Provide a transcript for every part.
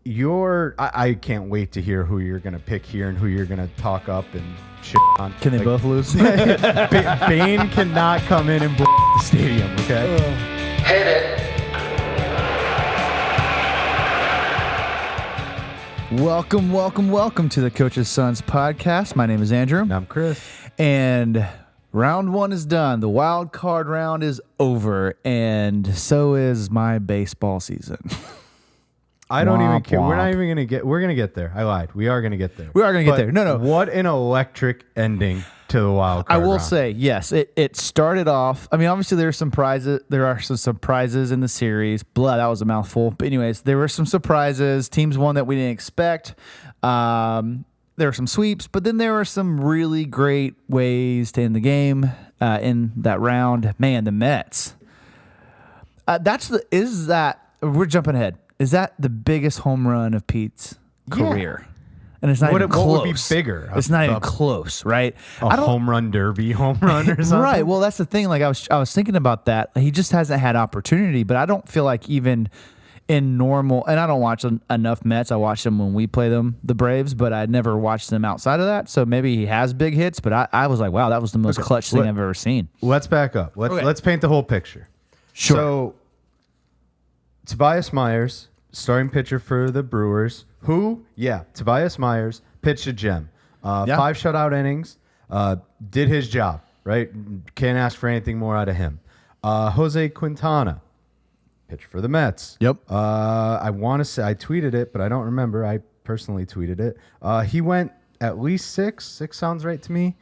I can't wait to hear who you're going to pick here and who you're going to talk up and shit on. Can they both lose? Bane cannot come in and blow the stadium, okay? Hit it. Welcome to the Coach's Sons podcast. My name is Andrew. And I'm Chris. And round one is done. The wild card round is over. And so is my baseball season. I don't even care. We're not even going to get... We're going to get there. I lied. We are going to get there. We are going to get there. No. What an electric ending to the wild card I will round. say, yes, it started off... I mean, obviously, there are some surprises in the series. Blah, that was a mouthful. But anyways, there were some surprises. Teams won that we didn't expect. There were some sweeps, but then there were some really great ways to end the game in that round. Man, the Mets. We're jumping ahead. Is that the biggest home run of Pete's career? And it's not even close. What would be bigger? It's not even close, right? A home run derby home run or something? Right. Well, that's the thing. Like I was thinking about that. He just hasn't had opportunity, but I don't feel like even in normal, and I don't watch enough Mets. I watch them when we play them, the Braves, but I never watched them outside of that. So maybe he has big hits, but I was like, wow, that was the most clutch thing I've ever seen. Let's back up. Let's paint the whole picture. Sure. So Tobias Myers, starting pitcher for the Brewers, Tobias Myers pitched a gem. 5 shutout innings, did his job, right? Can't ask for anything more out of him. Jose Quintana, pitcher for the Mets. Yep. I want to say, I tweeted it, but I don't remember. I personally tweeted it. He went at least 6. 6 sounds right to me.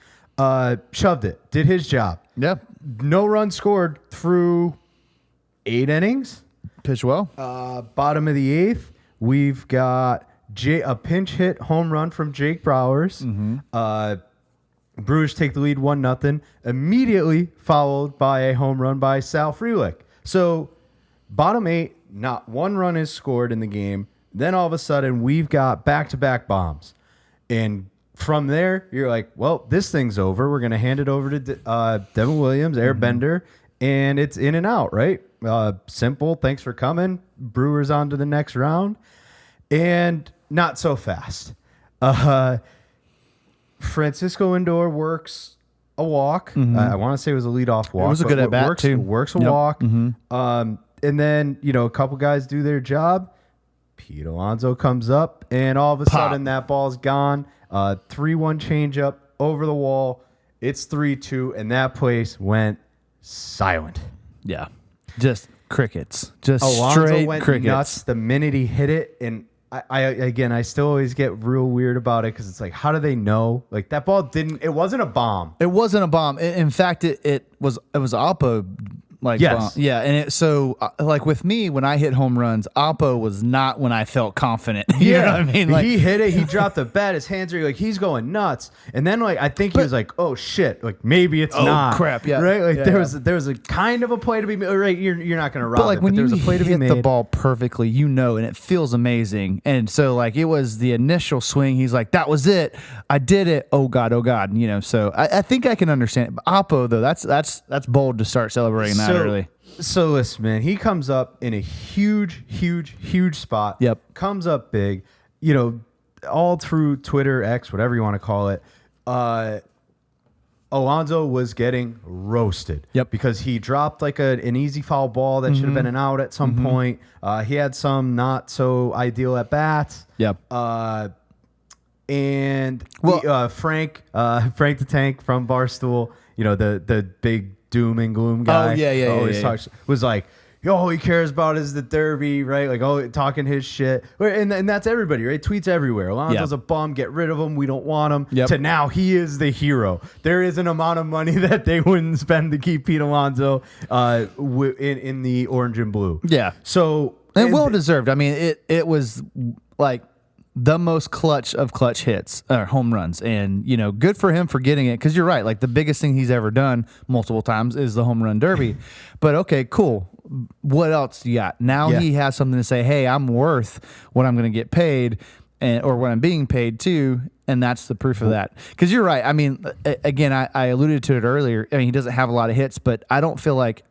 Shoved it, did his job. Yep. No run scored through 8 innings. Pitch well. Bottom of the 8th, we've got a pinch hit home run from Jake Browers. Mm-hmm. Brewers take the lead 1-0, immediately followed by a home run by Sal Frelick. So bottom 8, not one run is scored in the game. Then all of a sudden, we've got back-to-back bombs. And from there, you're like, well, this thing's over. We're going to hand it over to Devin Williams, Airbender, and it's in and out, right? Simple. Thanks for coming. Brewers on to the next round. And not so fast. Francisco Lindor works a walk. I want to say it was a leadoff walk. It was a good at-bat, too. Works a walk. Mm-hmm. And then, a couple guys do their job. Pete Alonso comes up, and all of a sudden that ball's gone. 3-1 changeup over the wall. It's 3-2, and that place went silent. Yeah. Just crickets. Just Alonso straight went crickets. Nuts the minute he hit it, and I still always get real weird about it because it's like, how do they know? Like that ball it wasn't a bomb. It wasn't a bomb. In fact, it was Oppo. Like, yes. Yeah. And so with me, when I hit home runs, Oppo was not when I felt confident. You know what I mean? Like, he hit it. He dropped the bat. His hands are he's going nuts. And then I think he was like, oh shit, maybe it's not. Oh crap, yeah. Right? There was a kind of a play to be made. Right? You're not going to rob it. When there you was a play to be hit made. the ball perfectly, and it feels amazing. And so it was the initial swing. He's like, that was it. I did it. Oh God. So I think I can understand it. But Oppo though, that's bold to start celebrating that early. So listen, man, he comes up in a huge spot. Yep. Comes up big, all through Twitter, X, whatever you want to call it. Alonso was getting roasted. Yep. Because he dropped an easy foul ball that should have been an out at some point. He had some not so ideal at bats. Yep. And Frank the Tank from Barstool, the big doom and gloom guy. Oh, yeah. Was like, all he cares about is the derby, right? Talking his shit. And that's everybody, right? Tweets everywhere. Alonso's a bum. Get rid of him. We don't want him. Yep. To now, he is the hero. There is an amount of money that they wouldn't spend to keep Pete Alonso in the orange and blue. Yeah. So... And well deserved. I mean, it was the most clutch of clutch hits, home runs. And, good for him for getting it. Because you're right. The biggest thing he's ever done multiple times is the home run derby. But, okay, cool. What else you got? Now he has something to say, hey, I'm worth what I'm going to get paid or what I'm being paid to. And that's the proof of that. Because you're right. I mean, again, I alluded to it earlier. I mean, he doesn't have a lot of hits, but I don't feel like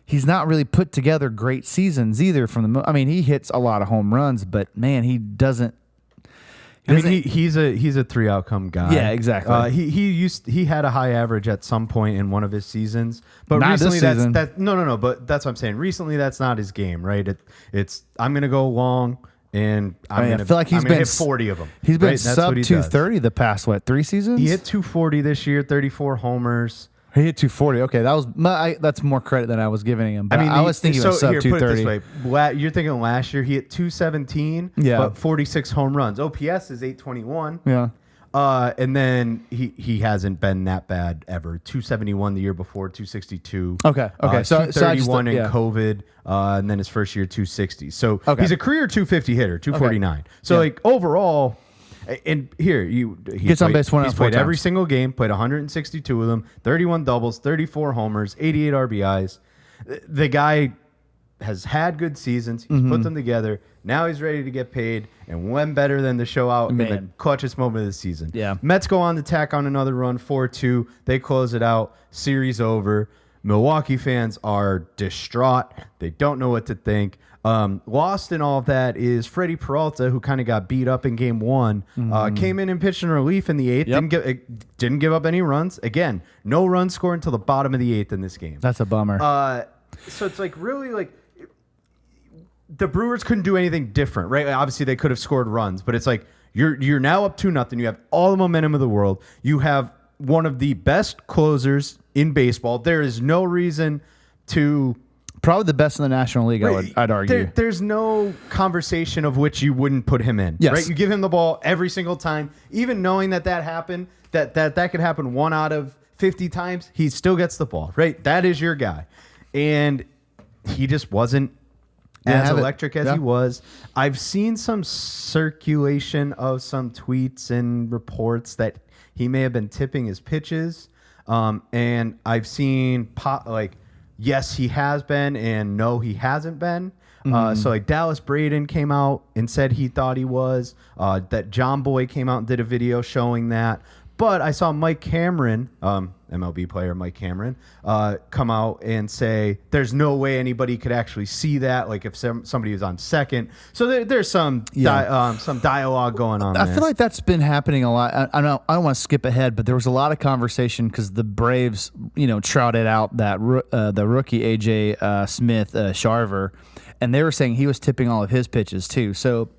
he's not really put together great seasons either. I mean, he hits a lot of home runs, but man, he doesn't. He's a 3 outcome guy. Yeah, exactly. He had a high average at some point in one of his seasons, but Not recently this season. no. But that's what I'm saying. Recently, that's not his game, right? It's I'm gonna go long and I feel like he's been hit 40 of them. He's been right? That's sub what he 230 the past 3 seasons. He hit 240 this year, 34 homers. He hit 240. Okay, that's more credit than I was giving him. But I was thinking of sub 230. Put it this way. You're thinking last year he hit 217, but 46 home runs. OPS is 821. Yeah. And then he hasn't been that bad ever. 271 the year before, 262. Okay. So 231 in COVID, and then his first year 260. So he's a career 250 hitter, 249. Okay. So like overall. And here he gets on base he's played every single game, played 162 of them, 31 doubles, 34 homers, 88 RBIs. The guy has had good seasons. He's put them together. Now he's ready to get paid. And when better than to show out in the clutchest moment of the season? Yeah. Mets go on to tack on another run, 4-2. They close it out. Series over. Milwaukee fans are distraught. They don't know what to think. Lost in all of that is Freddie Peralta, who kind of got beat up in game 1. Came in and pitched in relief in the 8th. Didn't give up any runs. Again, no runs scored until the bottom of the 8th in this game. That's a bummer. So it's like really like the Brewers couldn't do anything different, right? Like, obviously, they could have scored runs, but it's like you're now up 2-0. You have all the momentum of the world. You have one of the best closers in baseball. There is no reason to. Probably the best in the National League, I'd argue. There's no conversation of which you wouldn't put him in, right? You give him the ball every single time, even knowing that happened, that could happen 1 out of 50 times, he still gets the ball, right? That is your guy. And he just wasn't as electric as he was. I've seen some circulation of some tweets and reports that he may have been tipping his pitches. And I've seen yes, he has been, and no, he hasn't been. So like Dallas Braden came out and said he thought he was. That John Boy came out and did a video showing that. But I saw Mike Cameron, MLB player Mike Cameron, come out and say there's no way anybody could actually see that. Like if somebody was on second, so there's some dialogue going on. I feel like that's been happening a lot. I don't want to skip ahead, but there was a lot of conversation because the Braves, trotted out that the rookie AJ Smith Sharver. And they were saying he was tipping all of his pitches too. So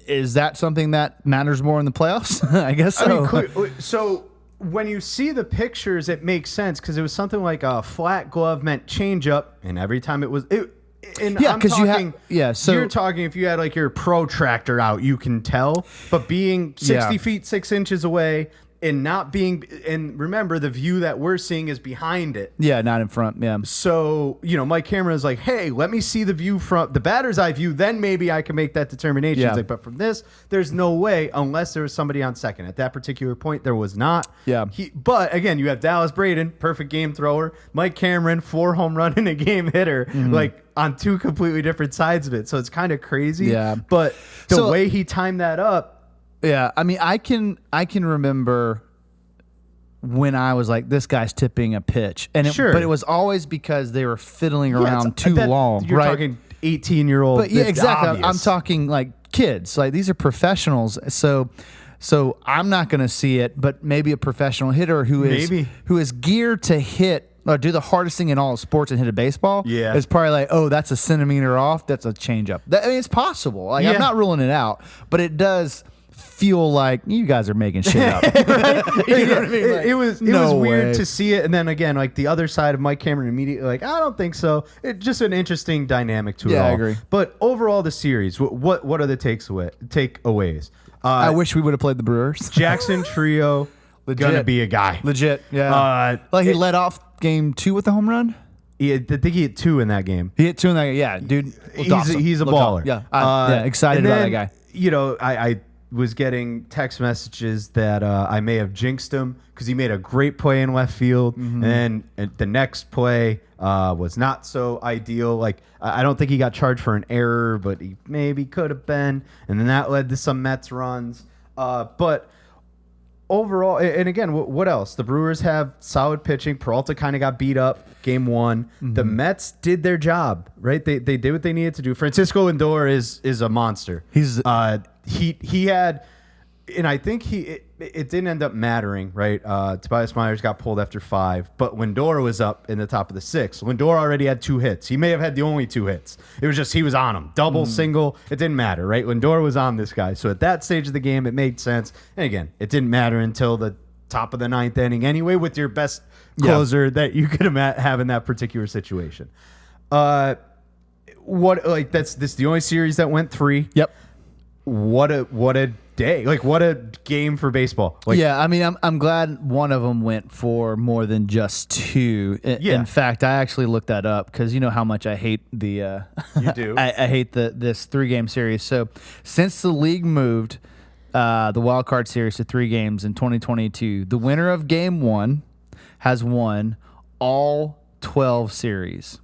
is that something that matters more in the playoffs? I guess so. I mean, so when you see the pictures, it makes sense because it was something like a flat glove meant changeup, and every time it was it. And yeah, because you're talking if you had like your protractor out, you can tell. But being 60 feet 6 inches away. And not being, and remember, the view that we're seeing is behind it. Yeah, not in front. Yeah. So, Mike Cameron is like, hey, let me see the view from the batter's eye view. Then maybe I can make that determination. He's like, but from this, there's no way unless there was somebody on second. At that particular point, there was not. Yeah. But again, you have Dallas Braden, perfect game thrower. Mike Cameron, 4 home run and a game hitter. Like, on 2 completely different sides of it. So it's kind of crazy. Yeah. But the way he timed that up. Yeah, I mean, I can remember when I was like, this guy's tipping a pitch, but it was always because they were fiddling around too long. You're talking 18-year-old. But yeah, exactly. I'm talking like kids. Like these are professionals. So I'm not going to see it, but maybe a professional hitter who is geared to hit. Or do the hardest thing in all of sports and hit a baseball. Yeah, it's probably like, oh, that's a centimeter off. That's a changeup. I mean, it's possible. Like I'm not ruling it out, but it does feel like you guys are making shit up. Right? You know what I mean? Like, it was weird to see it, and then again, like the other side of Mike Cameron immediately, like I don't think so. It's just an interesting dynamic to it all. I agree. But overall, the series, what are the takeaways? I wish we would have played the Brewers. Jackson Trio, gonna be a guy. Legit, yeah. He led off game 2 with the home run. I think he hit 2 in that game. He hit 2 in that game. Yeah, dude. He's a baller. Yeah, excited about that guy. I was getting text messages that I may have jinxed him because he made a great play in left field, and the next play was not so ideal. Like I don't think he got charged for an error, but he maybe could have been, and then that led to some Mets runs. But overall, and again, what else? The Brewers have solid pitching. Peralta kind of got beat up game one. Mm-hmm. The Mets did their job, right? They did what they needed to do. Francisco Lindor is a monster. He's he had, and I think it didn't end up mattering, right? Tobias Myers got pulled after 5, but Lindor was up in the top of the 6th. Lindor already had 2 hits. He may have had the only 2 hits. It was just he was on him. Double, single, it didn't matter, right? Lindor was on this guy. So at that stage of the game, it made sense. And again, it didn't matter until the top of the 9th inning anyway with your best closer that you could have in that particular situation. This the only series that went 3. Yep. What a day. Like, what a game for baseball. Like, yeah, I mean, I'm glad one of them went for more than just 2. In fact, I actually looked that up because you know how much I hate the you do. I hate this 3-game series. So since the league moved the wild card series to 3 games in 2022, the winner of game 1 has won all 12 series.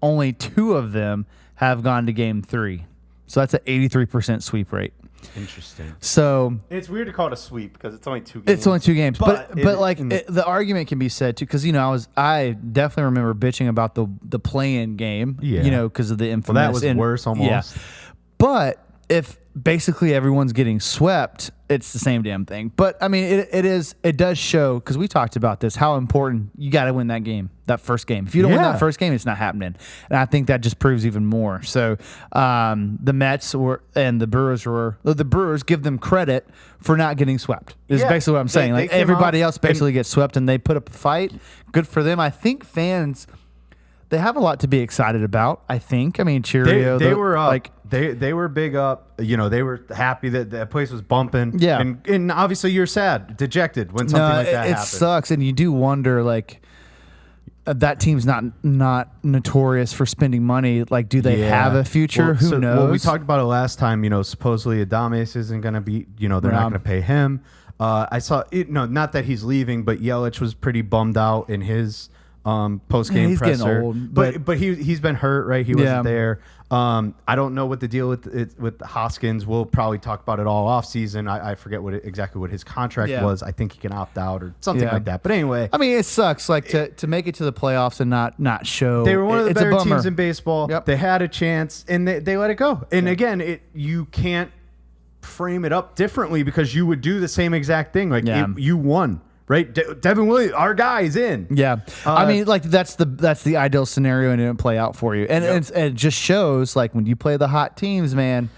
Only 2 of them have gone to game 3. So that's an 83% sweep rate. Interesting. So it's weird to call it a sweep because it's only 2 games. It's only 2 games, but the argument can be said too, because I definitely remember bitching about the play-in game, because of the infamous. Well, that was worse almost. Yeah. But if basically everyone's getting swept, it's the same damn thing. But I mean, it does show, because we talked about this, how important you got to win that first game. If you don't win that first game, it's not happening. And I think that just proves even more. So the Mets and the Brewers give them credit for not getting swept. Is basically what I'm saying. Like everybody else basically gets swept and they put up a fight. Good for them. I think fans, they have a lot to be excited about. I mean, Cheerio. They were up. Like they were big up. They were happy that the place was bumping. Yeah. And obviously you're sad, dejected when something like that happens. It sucks, and you do wonder, like, that team's not notorious for spending money. Like, do they have a future? Who knows? Well, we talked about it last time. Supposedly Adames isn't going to be. They're not going to pay him. I saw it. No, not that he's leaving, but Yelich was pretty bummed out in his post-game presser. Getting old, but he's been hurt, right? He wasn't there. I don't know what the deal with Hoskins. We'll probably talk about it all off season. I forget exactly what his contract was. I think he can opt out or something like that. But anyway, I mean, it sucks like to make it to the playoffs and not show. They were one of the better teams in baseball. Yep. They had a chance and they let it go. And again, you can't frame it up differently because you would do the same exact thing. Like you won. Right, Devin Williams, our guy is in. Yeah, I mean, like that's the ideal scenario, and it didn't play out for you. And it just shows, like, when you play the hot teams, man,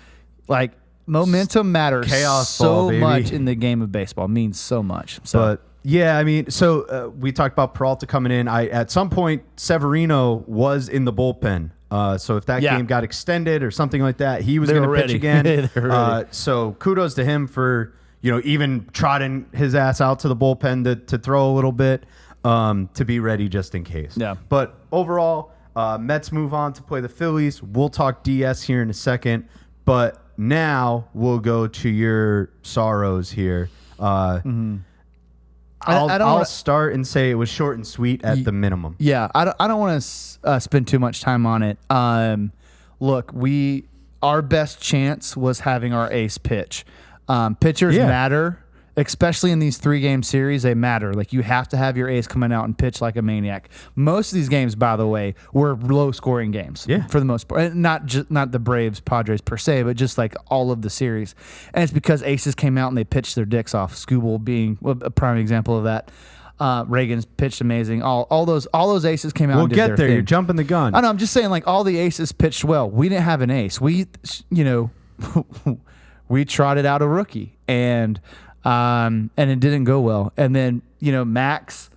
like momentum matters so much in the game of baseball. It means so much. So. But yeah, I mean, so we talked about Peralta coming in. At some point, Severino was in the bullpen. So if that game got extended or something like that, he was going to pitch again. So kudos to him for. Even trotting his ass out to the bullpen to throw a little bit to be ready just in case. Yeah. But overall, Mets move on to play the Phillies. We'll talk DS here in a second. But now we'll go to your sorrows here. I'll start and say it was short and sweet at the minimum. Yeah, I don't want to spend too much time on it. Look, our best chance was having our ace pitch. Pitchers matter, especially in these 3-game series. They matter. Like, you have to have your ace coming out and pitch like a maniac. Most of these games, by the way, were low-scoring games for the most part. Not the Braves, Padres per se, but just like all of the series. And it's because aces came out and they pitched their dicks off. Skubal being a prime example of that. Reagan's pitched amazing. All those aces came out. We'll get there. You're jumping the gun. I know. I'm just saying, like, all the aces pitched well. We didn't have an ace. We trotted out a rookie, and it didn't go well. And then Max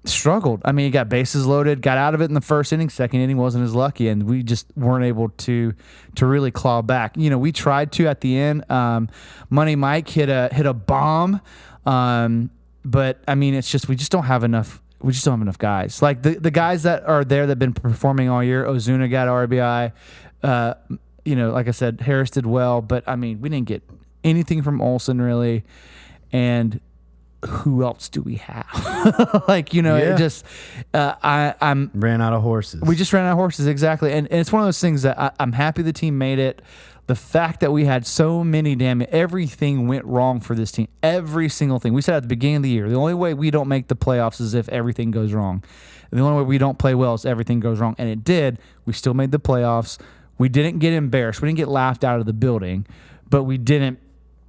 struggled. I mean, he got bases loaded, got out of it in the first inning. Second inning wasn't as lucky, and we just weren't able to really claw back. We tried to at the end. Money Mike hit a bomb, but I mean, it's just we just don't have enough. We just don't have enough guys. Like the guys that are there that've been performing all year. Ozuna got RBI. Like I said, Harris did well, but I mean, we didn't get anything from Olsen really. And who else do we have? It just, I'm ran out of horses. We just ran out of horses. Exactly. And it's one of those things that I'm happy the team made it. The fact that we had so many everything went wrong for this team. Every single thing. We said at the beginning of the year, the only way we don't make the playoffs is if everything goes wrong. And the only way we don't play well is everything goes wrong. And it did. We still made the playoffs. We didn't get embarrassed. We didn't get laughed out of the building. But we didn't,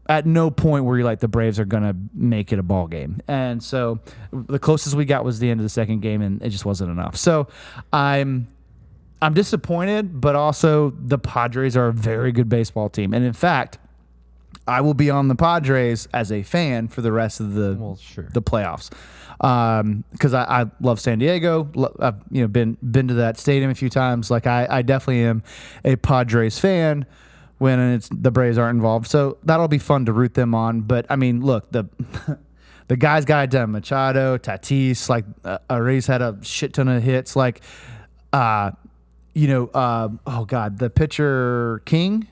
at no point were you like, the Braves are going to make it a ball game. And so the closest we got was the end of the second game, and it just wasn't enough. So I'm disappointed, but also the Padres are a very good baseball team. And in fact, I will be on the Padres as a fan for the rest of the playoffs. Because I love San Diego. I've been to that stadium a few times. Like I definitely am a Padres fan when the Braves aren't involved. So that'll be fun to root them on. But I mean, look, the guys got it done. Machado, Tatis, like Arraez had a shit ton of hits. Like the pitcher King.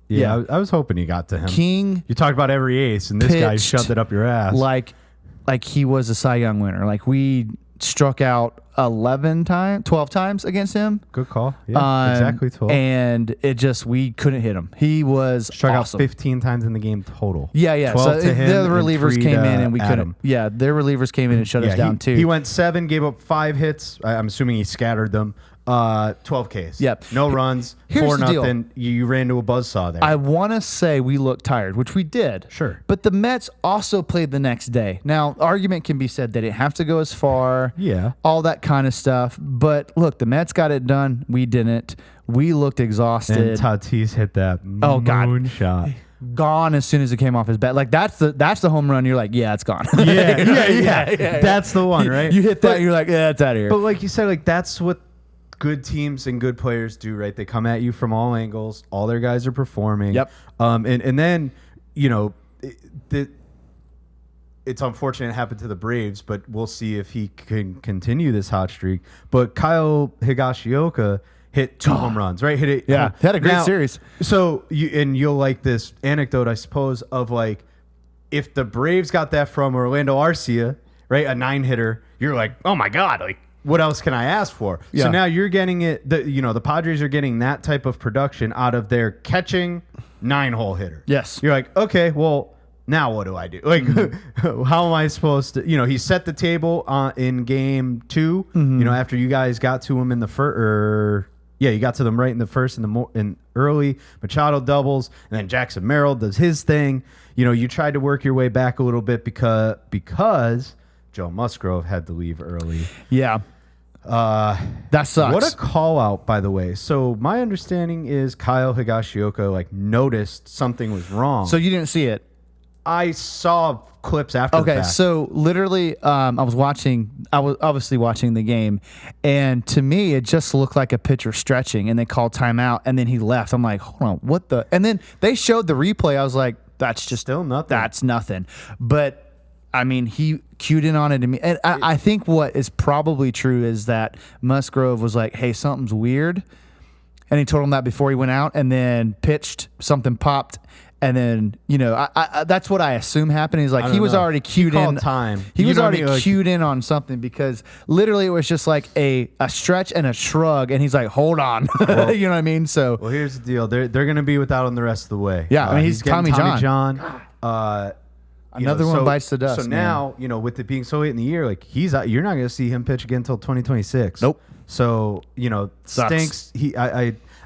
Yeah, I was hoping you got to him. King. You talked about every ace, and this guy shoved it up your ass. Like he was a Cy Young winner. Like we struck out 12 times against him. Good call. Yeah, exactly 12. And we couldn't hit him. He was struck awesome. out 15 times in the game total. Yeah. 12 so to him, the relievers came in and we couldn't. Adam. Yeah, their relievers came in and shut us down too. He went 7, gave up 5 hits. I'm assuming he scattered them. 12 Ks. Yep. No runs. Here's 4-0. You ran into a buzzsaw there. I want to say we looked tired, which we did. Sure. But the Mets also played the next day. Now, argument can be said they didn't have to go as far. Yeah. All that kind of stuff. But look, the Mets got it done. We didn't. We looked exhausted. And Tatis hit that moonshot. Gone as soon as it came off his bat. Like that's the home run. You're like, yeah, it's gone. Yeah. That's the one, right? You hit that, and you're like, yeah, it's out of here. But like you said, like that's what good teams and good players do, right? They come at you from all angles. All their guys are performing. Yep. And then it's unfortunate it happened to the Braves, but we'll see if he can continue this hot streak. But Kyle Higashioka hit 2 home runs, right? Hit it. Yeah, had a great series. So you'll like this anecdote, I suppose, of like if the Braves got that from Orlando Arcia, right? A 9-hitter, you're like, oh my God, like what else can I ask for? Yeah. So now you're getting it. The Padres are getting that type of production out of their catching 9-hole hitter. Yes. You're like, okay, well, now what do I do? Like, how am I supposed to? He set the table in game 2. Mm-hmm. After you guys got to him in the first, you got to them right in the first in early. Machado doubles, and then Jackson Merrill does his thing. You tried to work your way back a little bit because Joe Musgrove had to leave early. Yeah. That sucks. What a call out, by the way. So my understanding is Kyle Higashioka noticed something was wrong. So you didn't see it? I saw clips after the fact. So literally, I was obviously watching the game, and to me, it just looked like a pitcher stretching, and they called timeout, and then he left. I'm like, hold on, what the? And then they showed the replay. I was like, that's just still nothing. That's nothing. But I mean, he cued in on it to me, and I think what is probably true is that Musgrove was like, hey, something's weird, and he told him that before he went out, and then pitched, something popped. And then, that's what I assume happened. He's like, he was already cued in. Time. He was already cued in on something because literally it was just like a stretch and a shrug. And he's like, hold on. Well, you know what I mean? So, well, here's the deal. They're going to be without him the rest of the way. Yeah. I mean, he's Tommy John. Another one bites the dust. So now, with it being so late in the year, like he's out, you're not going to see him pitch again until 2026. Nope. So, stinks.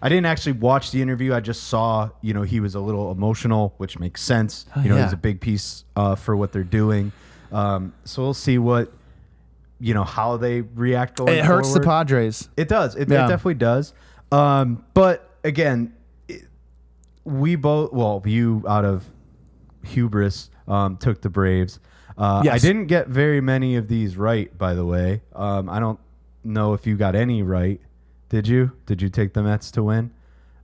I didn't actually watch the interview. I just saw, he was a little emotional, which makes sense. He's a big piece for what they're doing. So we'll see how they react going forward. It hurts the Padres. It does. It definitely does. But again, you out of hubris took the Braves. Yes. I didn't get very many of these right, by the way. I don't know if you got any right. Did you? Did you take the Mets to win?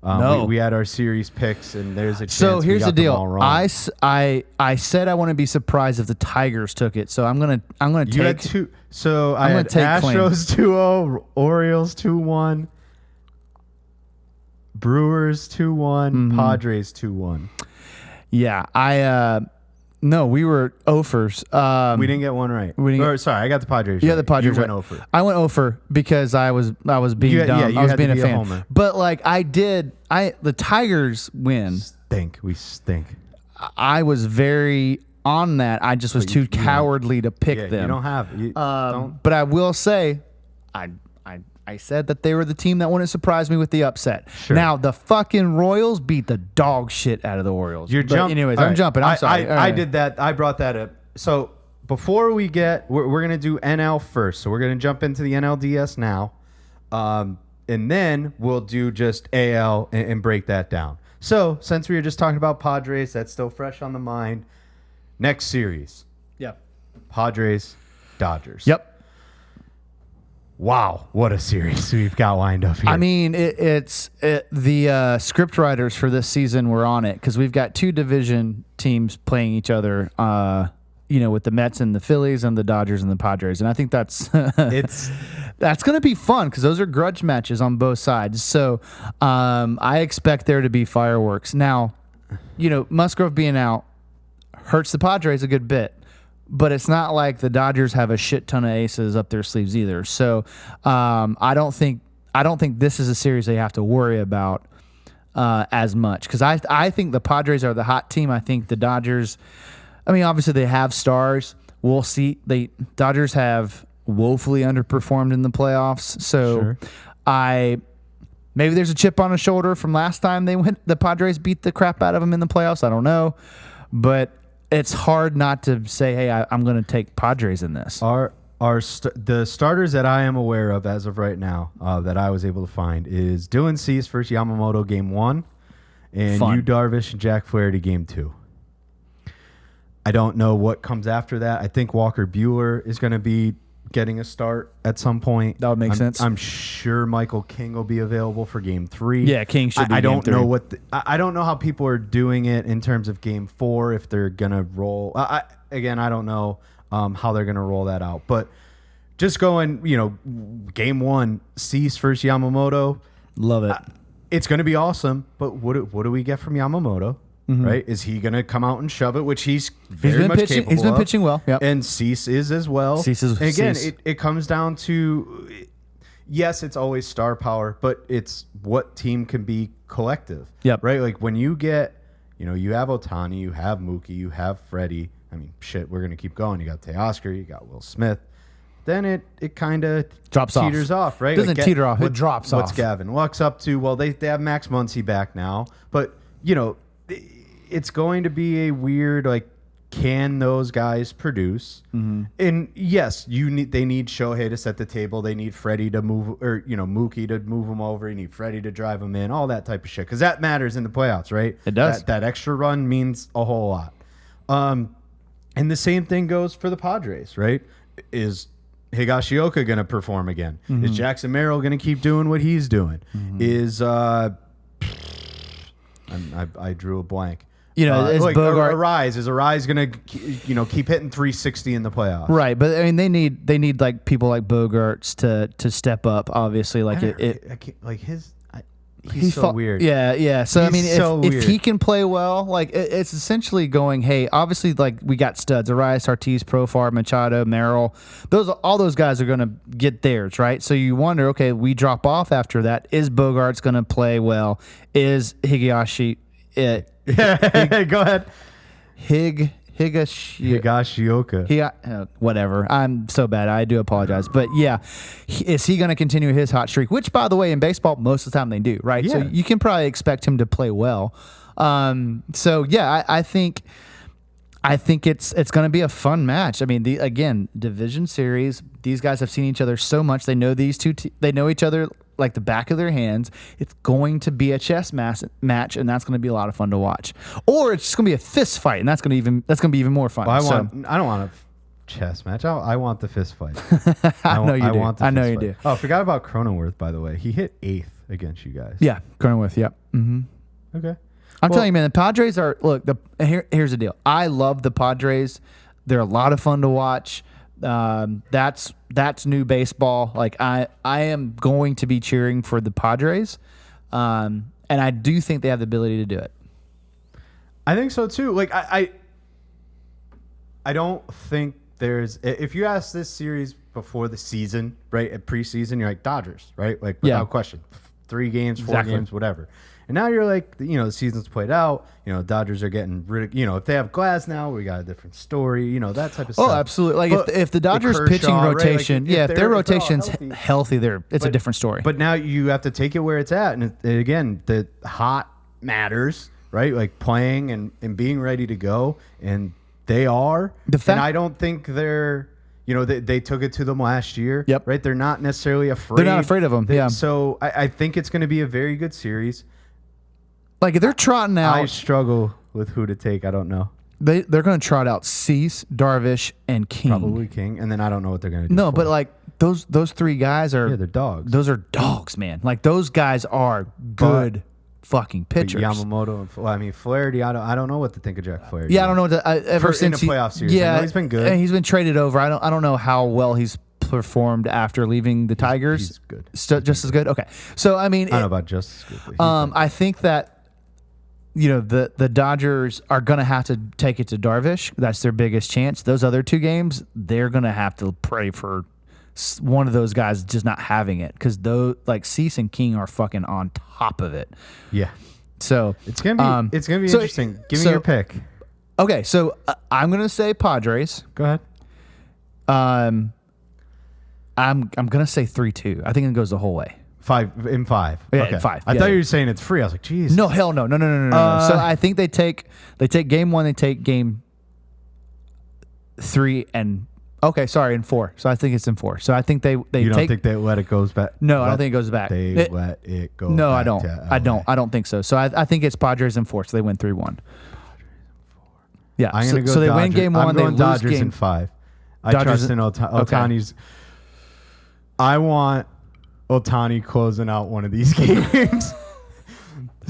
No. We had our series picks, and there's a chance. So here's the deal. I said I want to be surprised if the Tigers took it. So I'm gonna take. You had 2. So I had Astros 2-0, Orioles 2-1, Brewers 2-1, Padres 2-1. Yeah, No, we were offers. We didn't get one right. Sorry, I got the Padres. Yeah, right. the Padres. You went right. over. I went over because I was being dumb. Yeah, you I was had being to be a a fan. homer. But like the Tigers win. We stink. I was very on that. I just was too cowardly to pick them. You don't have. Don't. But I will say, I said that they were the team that wouldn't surprise me with the upset. Sure. Now the fucking Royals beat the dog shit out of the Orioles. You're jumping. Anyways, I'm jumping. I'm sorry. I did that. I brought that up. So before we we're gonna do NL first. So we're gonna jump into the NLDS now, and then we'll do just AL and break that down. So since we were just talking about Padres, that's still fresh on the mind. Next series, Yep. Padres, Dodgers. Yep. Wow, what a series we've got lined up here. I mean, the script writers for this season were on it because we've got two division teams playing each other. With the Mets and the Phillies and the Dodgers and the Padres, and I think that's that's going to be fun because those are grudge matches on both sides. So I expect there to be fireworks. Now, Musgrove being out hurts the Padres a good bit. But it's not like the Dodgers have a shit ton of aces up their sleeves either. So I don't think this is a series they have to worry about as much because I think the Padres are the hot team. I think the Dodgers. I mean, obviously they have stars. We'll see. Dodgers have woefully underperformed in the playoffs. So Sure. maybe there's a chip on his shoulder from last time the Padres beat the crap out of them in the playoffs. I don't know, but. It's hard not to say, hey, I'm going to take Padres in this. The starters that I am aware of as of right now that I was able to find is Dylan Cease versus Yamamoto game 1 and Yu Darvish and Jack Flaherty game 2. I don't know what comes after that. I think Walker Buehler is going to be getting a start at some point. That would make sense. I'm sure Michael King will be available for game 3. Yeah, King should be I don't game 3. know I don't know how people are doing it in terms of game 4 if they're going to roll. I don't know how they're going to roll that out. But just going, game 1, Cease versus Yamamoto. Love it. It's going to be awesome. But what do we get from Yamamoto? Mm-hmm. Right? Is he going to come out and shove it, which he's very much capable of? He's been pitching well. Yep. And Cease is as well. And again, it comes down to, yes, it's always star power, but it's what team can be collective. Yep. Right? Like when you get, you have Ohtani, you have Mookie, you have Freddie. I mean, shit, we're going to keep going. You got Teoscar, you got Will Smith. Then it kind of teeters off, right? Doesn't teeter off. It drops off. What's Gavin Lux up to? Well, they have Max Muncy back now, but, it's going to be a weird, can those guys produce? Mm-hmm. And yes, they need Shohei to set the table. They need Freddie to move, or Mookie to move them over. You need Freddie to drive them in, all that type of shit, because that matters in the playoffs, right? It does. That extra run means a whole lot. And the same thing goes for the Padres, right? Is Higashioka going to perform again? Mm-hmm. Is Jackson Merrill going to keep doing what he's doing? Mm-hmm. Is I drew a blank. Is Bogart Arise? Is Arise going to keep hitting 360 in the playoffs? Right, but I mean they need like people like Bogarts to step up. Obviously, he's so weird. Yeah. So I mean, if he can play well, it's essentially going, hey, obviously we got studs: Arias, Ortiz, Profar, Machado, Merrill. All those guys are going to get theirs, right? So you wonder, okay, we drop off after that. Is Bogarts going to play well? Is Higashi? Yeah, go ahead. Higashioka. Whatever. I'm so bad. I do apologize. But yeah, is he going to continue his hot streak? Which, by the way, in baseball, most of the time they do, right? Yeah. So you can probably expect him to play well. So yeah, I think it's going to be a fun match. I mean, again, division series. These guys have seen each other so much. They know they know each other like the back of their hands. It's going to be a chess match, and that's going to be a lot of fun to watch. Or it's just going to be a fist fight, and that's going to be even more fun. Well, I don't want a chess match. I want the fist fight. I know you do. Oh, I forgot about Cronenworth, by the way. He hit 8th against you guys. Yeah, Cronenworth. Yep. Mm-hmm. Okay. I'm telling you, man, the Padres are here's the deal. I love the Padres. They're a lot of fun to watch. That's new baseball. I am going to be cheering for the Padres, and I do think they have the ability to do it. I think so too. I don't think there's. If you ask this series before the season, right, at preseason, you're like Dodgers, right? Like without question, 3 games, 4 games, whatever. And now you're like, the season's played out. Dodgers are getting rid of. If they have Glass now, we got a different story. That type of stuff. Oh, absolutely. Like if the Dodgers pitching rotation, right? Like if their rotation's healthy, it's a different story. But now you have to take it where it's at, and again, the hot matters, right? Like playing and being ready to go, and they are. And I don't think they're. They took it to them last year. Yep. Right. They're not necessarily afraid. They're not afraid of them. Yeah. So I think it's going to be a very good series. Like if they're trotting out, I struggle with who to take. I don't know. They're going to trot out Cease, Darvish, and King. Probably King, and then I don't know what they're going to do. No, but like those 3 guys are. Yeah, they're dogs. Those are dogs, man. Like those guys are good fucking pitchers. Yamamoto and Flaherty. I don't know what to think of Jack Flaherty. Yeah, I don't know what ever since in a playoff series. Yeah, he's been good. He's been traded over. I don't know how well he's performed after leaving the Tigers. He's good. Just as good. Okay, so I mean, I don't know about just as good. I think that the Dodgers are going to have to take it to Darvish. That's their biggest chance. Those other 2 games, they're going to have to pray for one of those guys just not having it, because those like Cease and King are fucking on top of it. Yeah. So it's gonna be interesting. Give me your pick. Okay, so I'm gonna say Padres. Go ahead. I'm gonna say 3-2. I think it goes the whole way. 5 in 5. Yeah, okay. in 5. I thought you were saying it's free. I was like, geez. No, hell no. So I think they take game 1, they take game 3 and. Okay, sorry, in 4. So I think it's in 4. So I think they You don't think they let it goes back? No, I don't think it goes back. Let it go. No, back I don't. to I don't think so. So I think it's Padres in 4. So they win 3-1. Yeah. I'm gonna go. So they Dodgers. win game 1. I'm They going lose Dodgers game in 5. I Dodgers trust in Ohtani's. Okay. I want Ohtani closing out one of these games.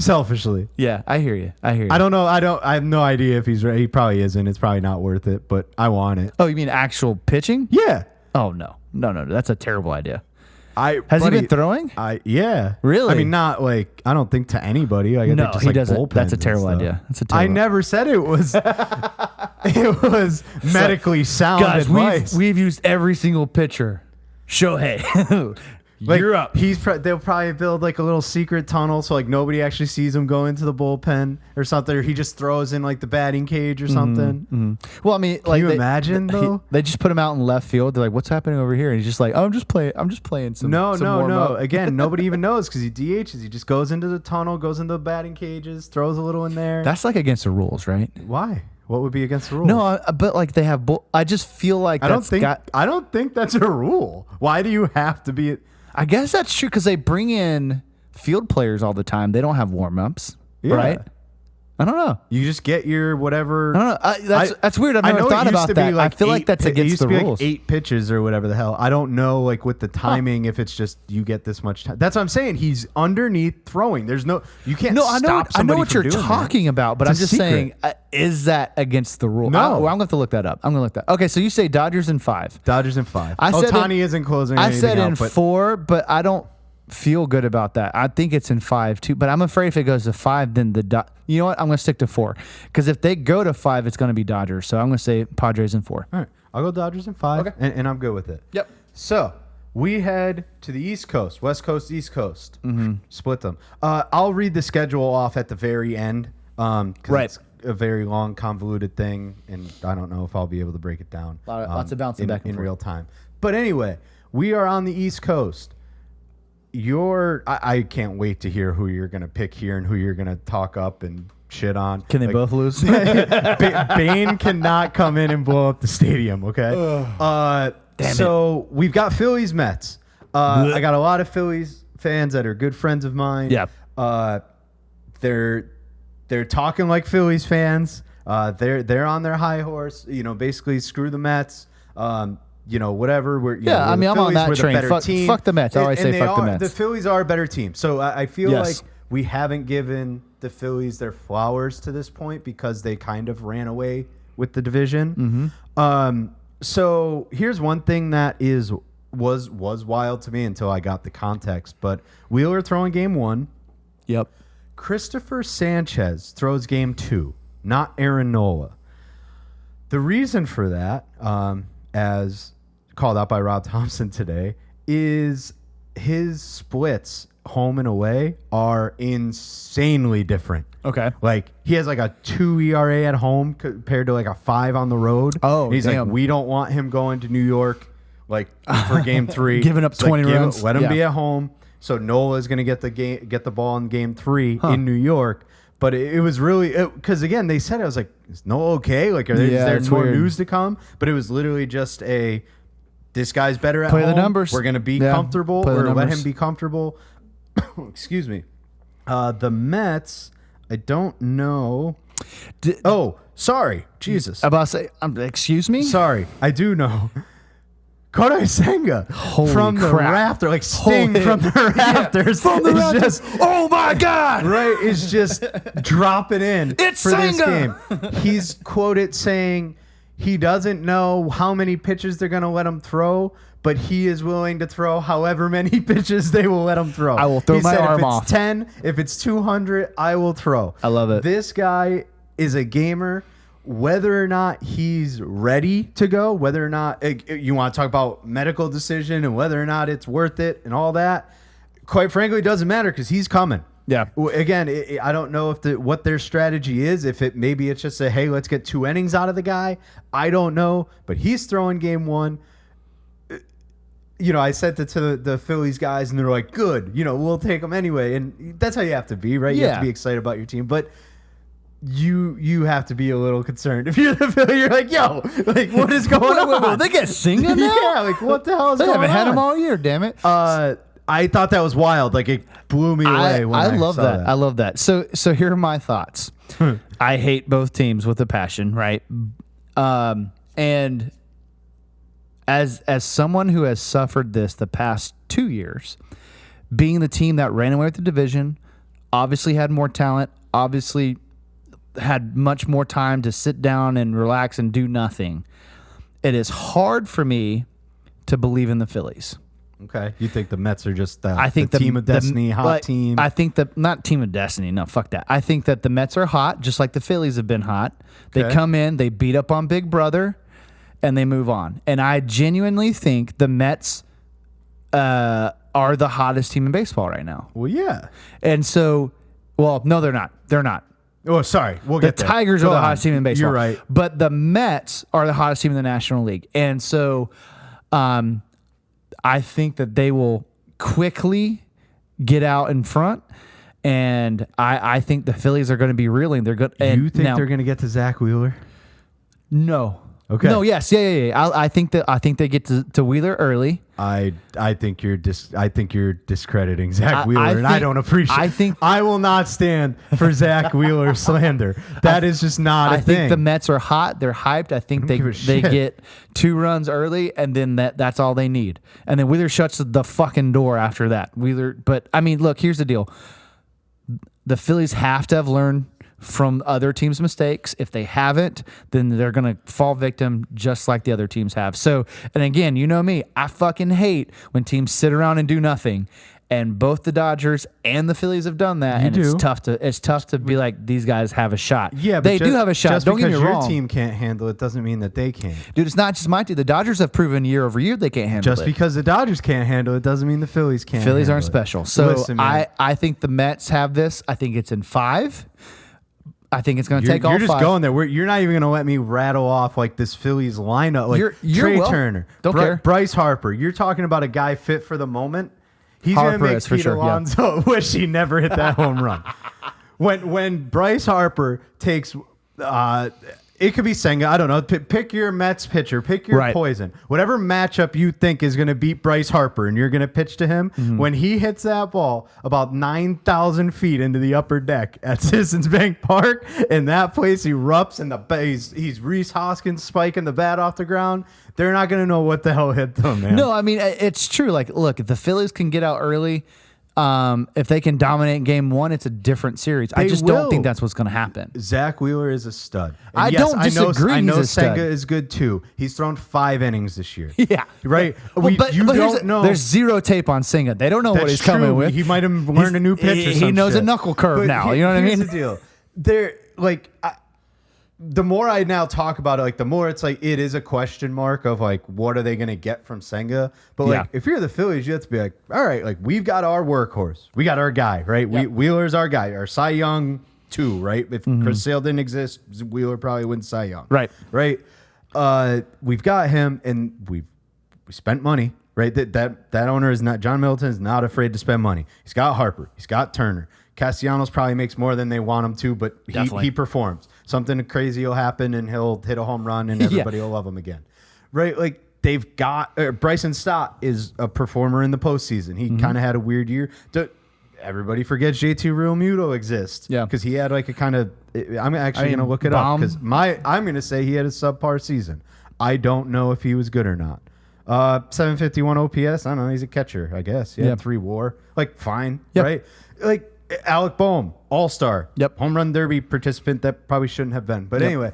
Selfishly. Yeah, I hear you. I don't know. I have no idea if he's ready. He probably isn't. It's probably not worth it, but I want it. Oh, you mean actual pitching? Yeah. Oh, no. That's a terrible idea. Has he been throwing? Yeah. Really? I mean, not like, I don't think to anybody. Like, no, just he like doesn't. That's a terrible idea. I never said it was it was medically sound guys, advice. We've used every single pitcher. Shohei. Like, You're up. They'll probably build like a little secret tunnel so like nobody actually sees him go into the bullpen or something, or he just throws in like the batting cage or something. Mm-hmm. Well, I mean, like, can you imagine though? They just put him out in left field. They're like, "What's happening over here?" And he's just like, "Oh, I'm just playing some." No. warm-up." Again, nobody even knows because he DHs. He just goes into the tunnel, goes into the batting cages, throws a little in there. That's like against the rules, right? Why? What would be against the rule? No, but like they have. I just feel like I don't think that's a rule. Why do you have to be? I guess that's true because they bring in field players all the time. They don't have warm-ups, right? I don't know. You just get your whatever. I don't know. That's weird. I've never thought about that. Like I feel like that's against the rules. Like 8 pitches or whatever the hell. I don't know, like with the timing, if it's just you get this much time. That's what I'm saying. He's underneath throwing. There's no. You can't. No, stop I know somebody what you're from doing talking that. about, but It's I'm a just secret. saying, is that against the rule? No. I'm going to have to look that up. Okay, so you say Dodgers in 5. Dodgers in 5. I said Ohtani isn't closing. I said in out, but 4, but I don't feel good about that. I think it's in 5 too, but I'm afraid if it goes to 5, then you know what? I'm going to stick to 4 because if they go to 5, it's going to be Dodgers. So I'm going to say Padres in 4. All right, I'll go Dodgers in 5, Okay. and I'm good with it. Yep. So we head to the East Coast, West Coast, East Coast. Mm-hmm. Split them. I'll read the schedule off at the very end. Right. It's a very long, convoluted thing, and I don't know if I'll be able to break it down. Lots of bouncing back and in forth. real time. But anyway, we are on the East Coast. I can't wait to hear who you're going to pick here and who you're going to talk up and shit on. Can they both lose? Bane cannot come in and blow up the stadium, okay? So we've got Phillies Mets. I got a lot of Phillies fans that are good friends of mine. Yeah. They're talking like Phillies fans. They're on their high horse. Basically screw the Mets. Whatever. I mean, I'm on that train. Fuck the Mets. I always say fuck the Mets. The Phillies are a better team. So I feel Yes. like we haven't given the Phillies their flowers to this point because they kind of ran away with the division. Mm-hmm. So here's one thing that was wild to me until I got the context. But Wheeler throwing game 1. Yep. Christopher Sanchez throws game 2, not Aaron Nola. The reason for that, as called out by Rob Thompson today, is his splits home and away are insanely different. Okay. Like, he has like a 2 ERA at home compared to like a 5 on the road. Oh, and he's damn. like, we don't want him going to New York like for game 3. Giving up 20 runs. Let him Yeah. be at home. So Nola is going to get the ball in game 3 in New York. But it was really, because again, they said, I was like, is Nola okay? Like, is there more weird. news to come? But it was literally just this guy's better at Play home. the numbers. We're going to be Yeah. comfortable, Play the or let numbers. him be comfortable. Excuse me. The Mets, I don't know. Sorry. Jesus. I'm about to say, excuse me? Sorry. I do know. Kodai Senga Holy from the crap. rafter, like Sting from the rafters. From the is rafters. just, Oh my God. right, is just dropping in It's for this Senga. game. He's quoted saying he doesn't know how many pitches they're going to let him throw, but he is willing to throw however many pitches they will let him throw. I will throw He my said, arm if off. it's 10, if it's 200, I will throw. I love it. This guy is a gamer. Whether or not he's ready to go, whether or not you want to talk about medical decision and whether or not it's worth it and all that, quite frankly, it doesn't matter because he's coming. Yeah. Again, I don't know if what their strategy is. If maybe it's just hey, let's get 2 innings out of the guy. I don't know, but he's throwing game 1. I sent it to the Phillies guys, and they're like, "Good, we'll take him anyway." And that's how you have to be, right? You have to be excited about your team, but you have to be a little concerned if you're the Phillies. You're like, "Yo, like, what is going on?" They get Senga now? Yeah, like, what the hell is They going on? haven't had him all year, damn it. I thought that was wild. Like, it blew me away. When I love saw that. I love that. So here are my thoughts. I hate both teams with a passion, right? And as someone who has suffered this the past 2 years, being the team that ran away with the division, obviously had more talent, obviously had much more time to sit down and relax and do nothing. It is hard for me to believe in the Phillies. Okay, you think the Mets are just I think the team of destiny, hot team? I think not team of destiny. No, fuck that. I think that the Mets are hot, just like the Phillies have been hot. They Okay. come in, they beat up on Big Brother, and they move on. And I genuinely think the Mets are the hottest team in baseball right now. Well, yeah. And so, well, no, they're not. They're not. Oh, sorry. We'll The get there. Tigers Go are the on. hottest team in baseball. You're right. But the Mets are the hottest team in the National League. And so I think that they will quickly get out in front. And I think the Phillies are going to be reeling. They're good. You think they're going to get to Zach Wheeler? No. Okay. No. Yes. Yeah. I think they get to Wheeler early. I think you're discrediting Zach Wheeler, I and I think- don't appreciate. I will not stand for Zach Wheeler slander. That is just not a I thing. think the Mets are hot. They're hyped. I think don't give a they shit. get 2 runs early, and then that's all they need. And then Wheeler shuts the fucking door after that. But I mean, look, here's the deal. The Phillies have to have learned from other teams' mistakes. If they haven't, then they're going to fall victim just like the other teams have. So, and again, you know me, I fucking hate when teams sit around and do nothing. And both the Dodgers and the Phillies have done that. It's tough to be like, these guys have a shot. Yeah, but they do have a shot. Just Don't get me because wrong. your team can't handle it doesn't mean that they can't. Dude, it's not just my team. The Dodgers have proven year over year they can't handle Just it. because the Dodgers can't handle it doesn't mean the Phillies can't. Phillies handle aren't it. special. So Listen, man. I think the Mets have this. I think it's in 5. I think it's going to take all You're just 5. going there. You're not even going to let me rattle off like this Phillies lineup. Like You're Trey well. Turner, Don't care. Bryce Harper. You're talking about a guy fit for the moment. He's going to Harper make is for Pete sure, yeah. Alonso wish he never hit that home run. When Bryce Harper takes, it could be Senga. I don't know. Pick your Mets pitcher. Pick your Right. poison. Whatever matchup you think is going to beat Bryce Harper, and you're going to pitch to him. Mm-hmm. When he hits that ball about 9,000 feet into the upper deck at Citizens Bank Park, and that place erupts, and he's Reese Hoskins spiking the bat off the ground. They're not going to know what the hell hit them, man. No, I mean, it's true. Like, look, if the Phillies can get out early, if they can dominate game 1, it's a different series. I They just will. don't think that's what's going to happen. Zach Wheeler is a stud. And I don't disagree I know he's a stud. Senga is good too. He's thrown 5 innings this year. Yeah. Right? Well, but you here's don't the- know. There's zero tape on Senga. They don't know what That's he's coming true. with. He might have learned a new pitch or He some knows shit. a knuckle curve But now. You know what I here's mean? the deal. They're like, the more I now talk about it, like the more it's like it is a question mark of like what are they going to get from Senga? But like if you're the Phillies, you have to be like, all right, like we've got our workhorse, we got our guy, right? Wheeler's our guy, our Cy Young 2, right? If Chris Sale didn't exist, Wheeler probably wins Cy Young, right? We've got him, and we spent money, right? That owner is not, John Middleton is not afraid to spend money. He's got Harper, he's got Turner. Castellanos probably makes more than they want him to, but he performs. Something crazy will happen, and he'll hit a home run, and everybody will love him again. Right? Like, they've got... Bryson Stott is a performer in the postseason. He kind of had a weird year. Everybody forgets JT Realmuto exists. Yeah. Because he had like a kind of... I'm actually going to look it up, because I'm going to say he had a subpar season. I don't know if he was good or not. 751 OPS. I don't know. He's a catcher, I guess. He had 3 WAR. Like, fine. Right? Like... Alec Boehm, all-star, home run derby participant that probably shouldn't have been. But anyway,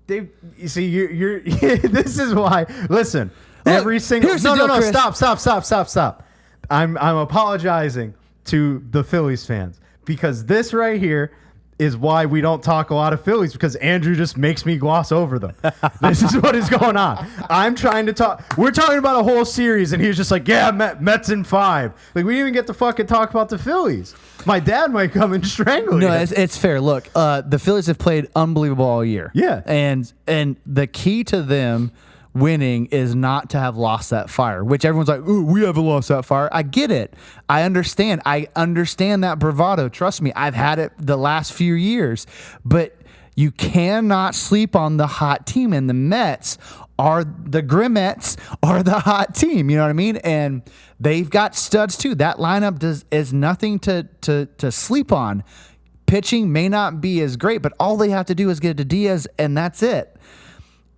you see, you're this is why. Listen, every single no, stop. I'm apologizing to the Phillies fans, because this right here is why we don't talk a lot of Phillies, because Andrew just makes me gloss over them. This is what is going on. I'm trying to talk. We're talking about a whole series, and he's just like, yeah, Mets in 5. Like, we didn't even get to fucking talk about the Phillies. My dad might come and strangle you. No, it's fair. Look, the Phillies have played unbelievable all year. Yeah. And the key to them winning is not to have lost that fire, which everyone's like, ooh, we haven't lost that fire. I get it. I understand that bravado. Trust me, I've had it the last few years. But you cannot sleep on the hot team, and the Mets are the Grimettes are the hot team. You know what I mean? And they've got studs too. That lineup is nothing to sleep on. Pitching may not be as great, but all they have to do is get to Diaz, and that's it.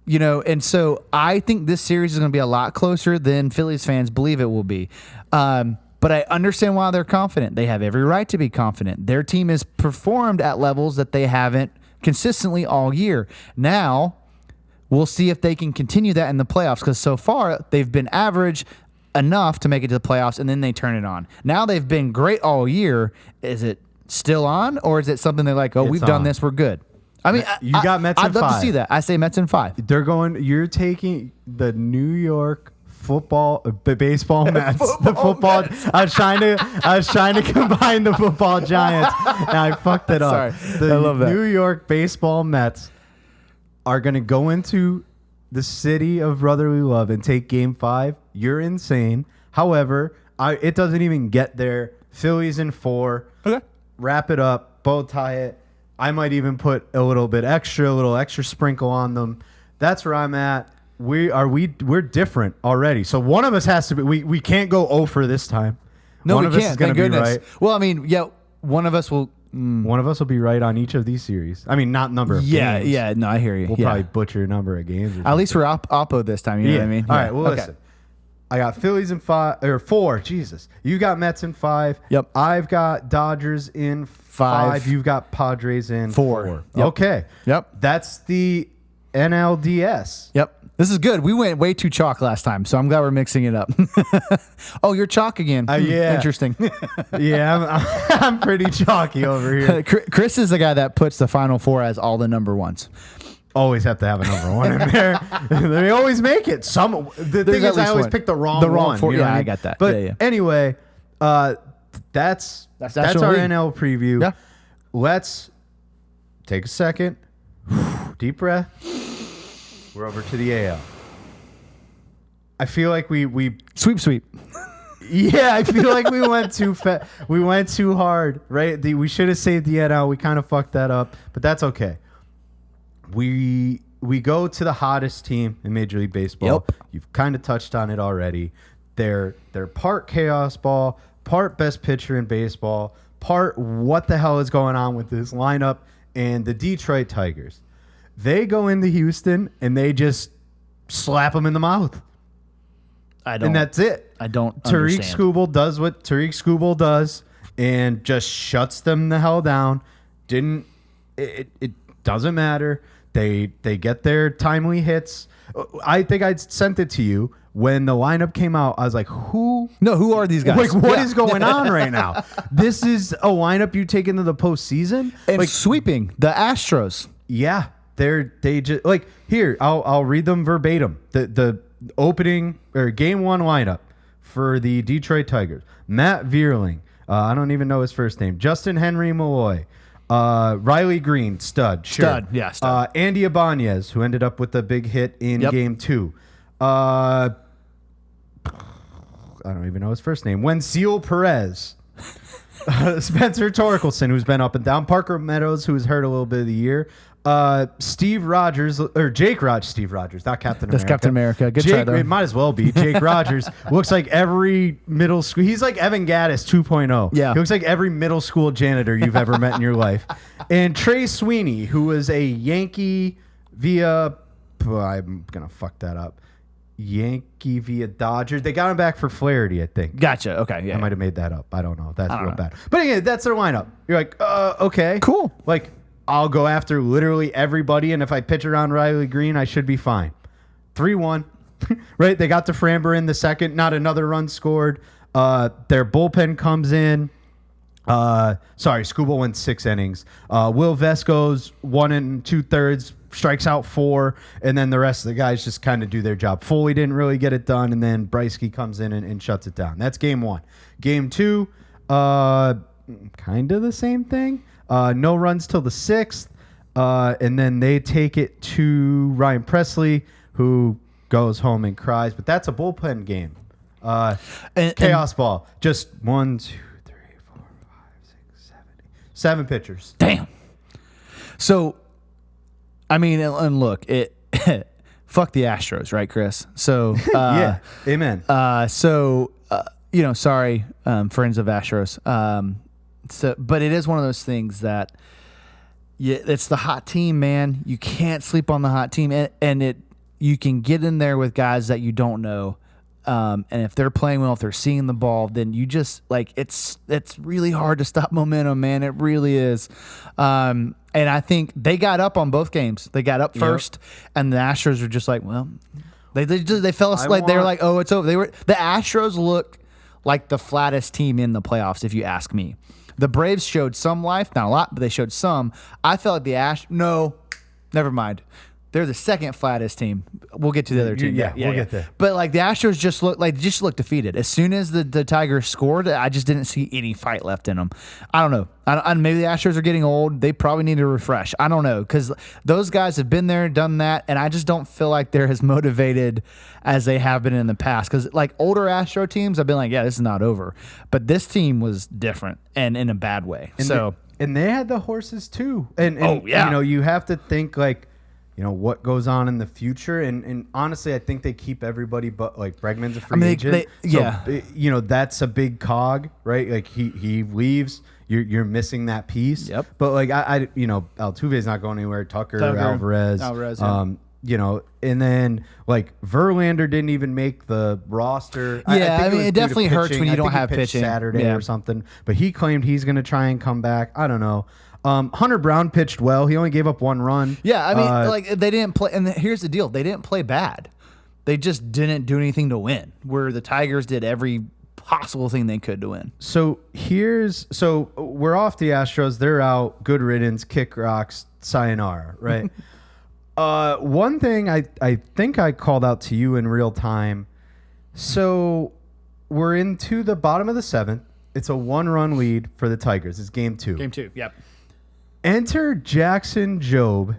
You know, and so I think this series is going to be a lot closer than Phillies fans believe it will be. But I understand why they're confident. They have every right to be confident. Their team has performed at levels that they haven't consistently all year. Now, we'll see if they can continue that in the playoffs, because so far they've been average enough to make it to the playoffs, and then they turn it on. Now they've been great all year. Is it still on, or is it something they're like, we've done this, we're good? I mean, you got Mets in 5. I'd love to see that. I say Mets in 5. You're taking the New York baseball Mets. Mets. I was trying to combine the football Giants, and I fucked it up. Sorry. I love that. New York baseball Mets are going to go into the city of brotherly love and take Game 5. You're insane. However, it doesn't even get there. Phillies in 4. Okay. Wrap it up. Bow tie it. I might even put a little extra sprinkle on them. That's where I'm at. We're different already. So one of us has to be. We can't go 0 for this time. No, one we of can't. us is going to be right. Well, I mean, one of us will. One of us will be right on each of these series. I mean, not number of games. Yeah. No, I hear you. We'll probably butcher a number of games. At least we're oppo this time. You know what I mean? All right. Well, listen. I got Phillies in 5 or 4. Jesus, you got Mets in 5. Yep. I've got Dodgers in 5. You've got Padres in 4. Yep. Okay. Yep. That's the NLDS. Yep. This is good. We went way too chalk last time, so I'm glad we're mixing it up. Oh, you're chalk again. Yeah. Interesting. Yeah, I'm pretty chalky over here. Chris is the guy that puts the Final 4 as all the number ones. Always have to have a number 1 in there. They always make it. The thing is, I always pick the wrong one. 4. Yeah, I got that. But anyway, that's our NL preview. Yeah. Let's take a second. Deep breath. We're over to the AL. I feel like we sweep. Yeah, I feel like we went too fast. We went too hard, right? We should have saved the NL. We kind of fucked that up, but that's okay. We go to the hottest team in Major League Baseball. Yep. You've kind of touched on it already. They're part chaos ball, part best pitcher in baseball, part what the hell is going on with this lineup, and the Detroit Tigers. They go into Houston and they just slap them in the mouth. And that's it. I don't Tariq understand. Skubal does what Tariq Skubal does and just shuts them the hell down. It doesn't matter. They get their timely hits. I think I sent it to you when the lineup came out. I was like, who are these guys? Like, what is going on right now? This is a lineup you take into the postseason? And sweeping the Astros. Yeah. They just like here. I'll read them verbatim. The opening or game one lineup for the Detroit Tigers: Matt Vierling. I don't even know his first name. Justin Henry Malloy. Riley Green, stud. Sure. Stud, yeah, stud. Andy Ibanez, who ended up with a big hit in game 2. I don't even know his first name. Wenzel Perez. Spencer Torkelson, who's been up and down. Parker Meadows, who was hurt a little bit of the year. Steve Rogers, or Jake Rogers. Steve Rogers, not Captain America. That's Captain America. Good try, though. It might as well be. Jake Rogers looks like every middle school. He's like Evan Gaddis 2.0. Yeah. He looks like every middle school janitor you've ever met in your life. And Trey Sweeney, who was a Yankee via, I'm going to fuck that up. Yankee via Dodgers. They got him back for Flaherty, I think. Gotcha. Okay. Yeah. I might have made that up. I don't know. That's real bad. But again, that's their lineup. You're like, okay. Cool. Like, I'll go after literally everybody, and if I pitch around Riley Green, I should be fine. 3-1. Right? They got to Framber in the second. Not another run scored. Their bullpen comes in. Skubal went 6 innings. Will Vesco's 1 2/3, strikes out 4, and then the rest of the guys just kind of do their job. Foley didn't really get it done, and then Breisky comes in and shuts it down. That's game 1. Game 2, kind of the same thing. No runs till the 6th, and then they take it to Ryan Presley, who goes home and cries. But that's a bullpen game. Chaos ball. Just 1, 2, 3, 4, 5, 6, 7, 8. 7 pitchers. Damn. So, I mean, and look, it fuck the Astros, right, Chris? So yeah, amen. Sorry, friends of Astros. But it is one of those things that it's the hot team, man. You can't sleep on the hot team, and you can get in there with guys that you don't know. And if they're playing well, if they're seeing the ball, then you just like it's really hard to stop momentum, man. It really is. And I think they got up on both games. They got up first, and the Astros were just like, well, they fell asleep. They were like, oh, it's over. The Astros look like the flattest team in the playoffs, if you ask me. The Braves showed some life, not a lot, but they showed some. I felt like no, never mind. They're the second flattest team. We'll get to the other two. Yeah, we'll get there. But like the Astros just looked defeated. As soon as the Tigers scored, I just didn't see any fight left in them. I don't know. Maybe the Astros are getting old. They probably need to refresh. I don't know, because those guys have been there, done that, and I just don't feel like they're as motivated as they have been in the past. Because like older Astro teams, I've been like, yeah, this is not over. But this team was different and in a bad way. And they had the horses too. And you have to think like, what goes on in the future. And honestly, I think they keep everybody but like Bregman's a free agent. That's a big cog, right? Like he leaves, you're missing that piece. Yep. But like Altuve's not going anywhere. Tucker. Alvarez. Yeah. And then like Verlander didn't even make the roster. Yeah, I mean it definitely hurts when you don't have pitching Saturday or something. But he claimed he's going to try and come back. I don't know. Hunter Brown pitched well. He only gave up 1 run. Yeah, I mean, they didn't play. And here's the deal: they didn't play bad. They just didn't do anything to win. Where the Tigers did every possible thing they could to win. So we're off the Astros. They're out. Good riddance. Kick rocks. Sayonara. Right. One thing I think I called out to you in real time. So we're into the bottom of the 7th. It's a 1-run lead for the Tigers. It's game 2. Game 2. Yep. Enter Jackson Jobe,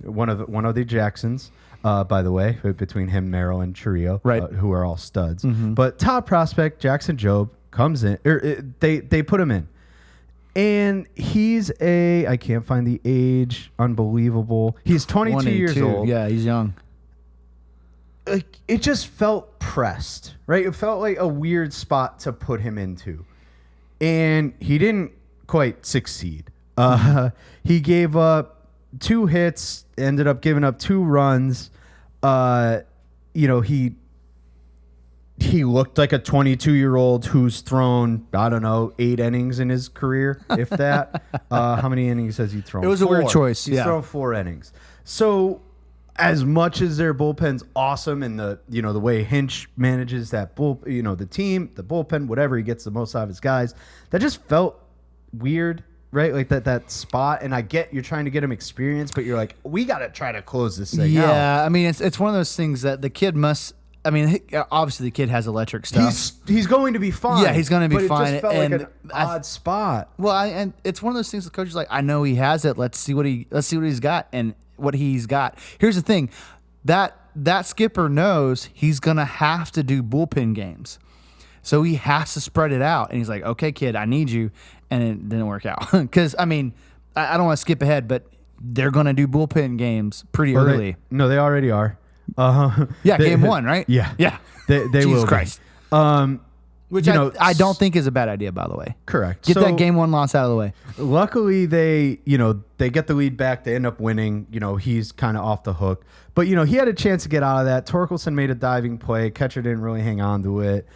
one of the Jacksons, by the way, between him, Merrill, and Churio, right. Who are all studs. Mm-hmm. But top prospect Jackson Jobe comes in. They put him in, and he's I can't find the age. Unbelievable. He's 22 years old. Yeah, he's young. Like it just felt pressed, right? It felt like a weird spot to put him into, and he didn't quite succeed. He gave up 2 hits, ended up giving up 2 runs. He looked like a 22-year-old who's thrown, 8 innings in his career, if that. How many innings has he thrown? It was 4. A weird choice. He's thrown 4 innings. So as much as their bullpen's awesome and the way Hinch manages that the team, the bullpen, whatever, he gets the most out of his guys, that just felt weird. right? Like that spot. And I get you're trying to get him experience, but you're like, we got to try to close this thing out. Yeah, I mean, it's one of those things that the kid must. I mean, obviously the kid has electric stuff. He's going to be fine. Yeah, he's going to be but fine. It just felt and like an odd spot. Well, and it's one of those things the coach is like, I know he has it. Let's see what he's got and what he's got. Here's the thing, that skipper knows he's going to have to do bullpen games, so he has to spread it out. And he's like, okay, kid, I need you, and it didn't work out because I mean, I don't want to skip ahead, but they're going to do bullpen games pretty early. They already are. Yeah, game 1, right? Yeah. They Jesus will. Christ. Which I don't think is a bad idea, by the way. Correct. Get that game 1 loss out of the way. Luckily, they get the lead back. They end up winning. He's kind of off the hook. But, he had a chance to get out of that. Torkelson made a diving play. Catcher didn't really hang on to it.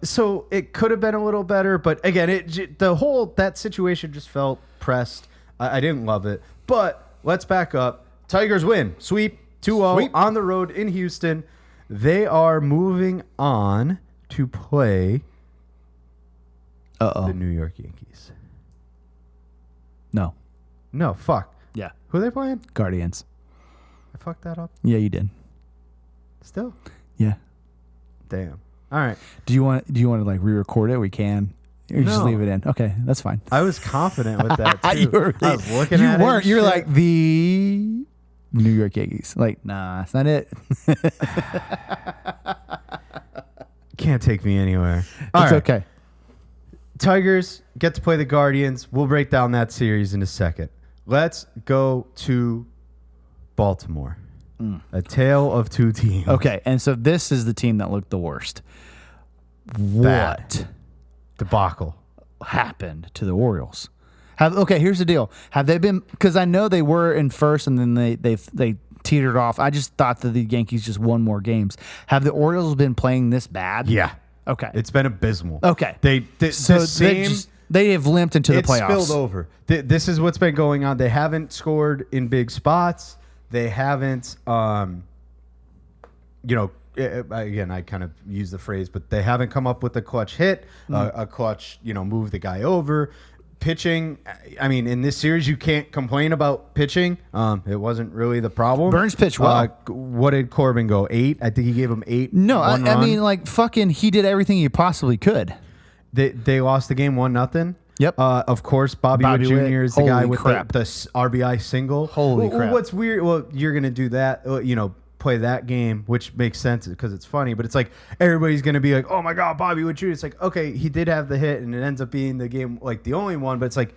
So it could have been a little better. But, again, that situation just felt pressed. I didn't love it. But let's back up. Tigers win. Sweep. 2-0 on the road in Houston. They are moving on to play the New York Yankees. No, fuck. Yeah. Who are they playing? Guardians. I fucked that up. Yeah, you did. Still? Yeah. Damn. All right. Do you want to like re-record it? We can. Or just leave it in. Okay, that's fine. I was confident with that too. I was looking at it. You weren't. You're like the New York Yankees. Like, nah, that's not it. Can't take me anywhere. It's okay. Tigers get to play the Guardians. We'll break down that series in a second. Let's go to Baltimore. A tale of two teams. Okay, and so this is the team that looked the worst. What debacle happened to the Orioles? Here's the deal. Have they been? Because I know they were in first, and then they teetered off. I just thought that the Yankees just won more games. Have the Orioles been playing this bad? Yeah. Okay. It's been abysmal. Okay. They have limped into the playoffs. It's spilled over. This is what's been going on. They haven't scored in big spots. They haven't, again, I kind of use the phrase, but they haven't come up with a clutch hit, a clutch, move the guy over. Pitching, I mean, in this series, you can't complain about pitching. It wasn't really the problem. Burns pitched well. What did Corbin go? 8? I think he gave him 8. No, I mean, like, fucking, he did everything he possibly could. They lost the game 1-0. Yep. Of course, Bobby Witt Jr. is the guy with the RBI single. Holy crap. What's weird, well, you're going to do that, play that game, which makes sense because it's funny, but it's like everybody's going to be like, oh my God, Bobby Witt Jr. It's like, okay, he did have the hit and it ends up being the game, like the only one, but it's like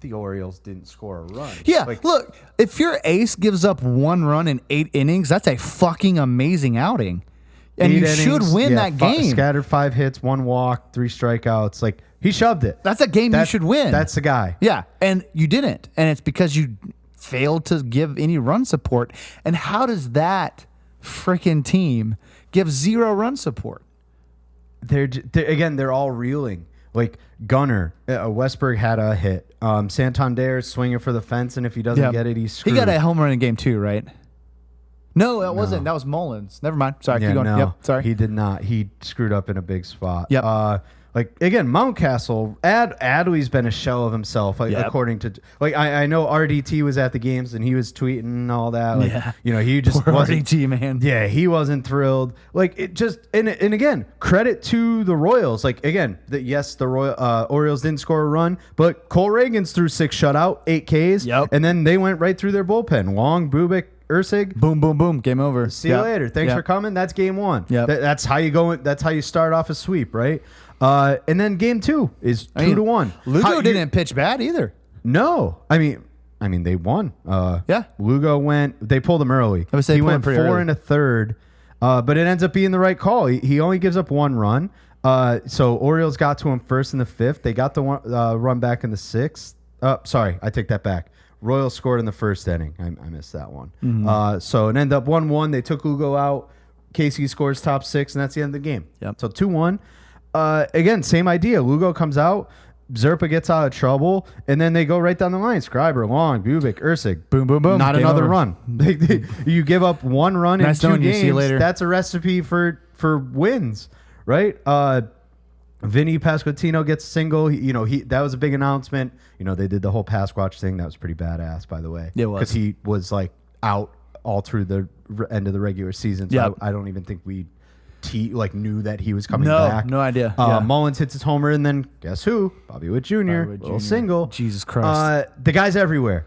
the Orioles didn't score a run. Yeah, like, look, if your ace gives up 1 run in 8 innings, that's a fucking amazing outing. And you should win that game. Scattered 5 hits, 1 walk, 3 strikeouts. Like, he shoved it. That's a game you should win. That's the guy. Yeah, and you didn't. And it's because you failed to give any run support. And how does that freaking team give 0 run support? They're all reeling. Like Gunnar, Westberg had a hit. Santander swinging for the fence, and if he doesn't get it, he's screwed. He got a home run in game 2, right? No, that wasn't. That was Mullins. Never mind. Sorry, keep going. No, yep, sorry. He did not. He screwed up in a big spot. Yep. Again, Mountcastle, Adley's been a shell of himself, according to, I know RDT was at the games and he was tweeting and all that. He just Poor wasn't. RDT, man. Yeah, he wasn't thrilled. And again, credit to the Royals. The Orioles didn't score a run, but Cole Reagans threw 6 shutout, 8 Ks. Yep. And then they went right through their bullpen. Long, Bubic, Ursig. Boom, boom, boom. Game over. See you later. Thanks for coming. That's game 1. Yep. That's how you go. That's how you start off a sweep, right? And then game 2 is 2-1. Lugo didn't pitch bad either. No, I mean they won. Lugo went. They pulled him early. He went 4 1/3, but it ends up being the right call. He only gives up 1 run. So Orioles got to him first in the 5th. They got the run back in the 6th. Sorry, I take that back. Royals scored in the 1st inning. I missed that one. Mm-hmm. So it ended up 1-1. They took Lugo out. Casey scores top 6, and that's the end of the game. Yep. So 2-1. Again, same idea. Lugo comes out. Zerpa gets out of trouble, and then they go right down the line. Scriber, Long, Bubic, Ursig. Boom, boom, boom. Not Game another over. run. You give up 1 run in 2 games. See you later. That's a recipe for wins, right? Vinny Pasquantino gets a single. That was a big announcement. They did the whole Pasquatch thing. That was pretty badass, by the way. It was. Because he was like out all through the end of the regular season. So Yep. I don't even think we knew that he was coming back. No idea. Yeah. Mullins hits his homer, and then guess who? Bobby Witt Jr. Little single. Jesus Christ. The guy's everywhere.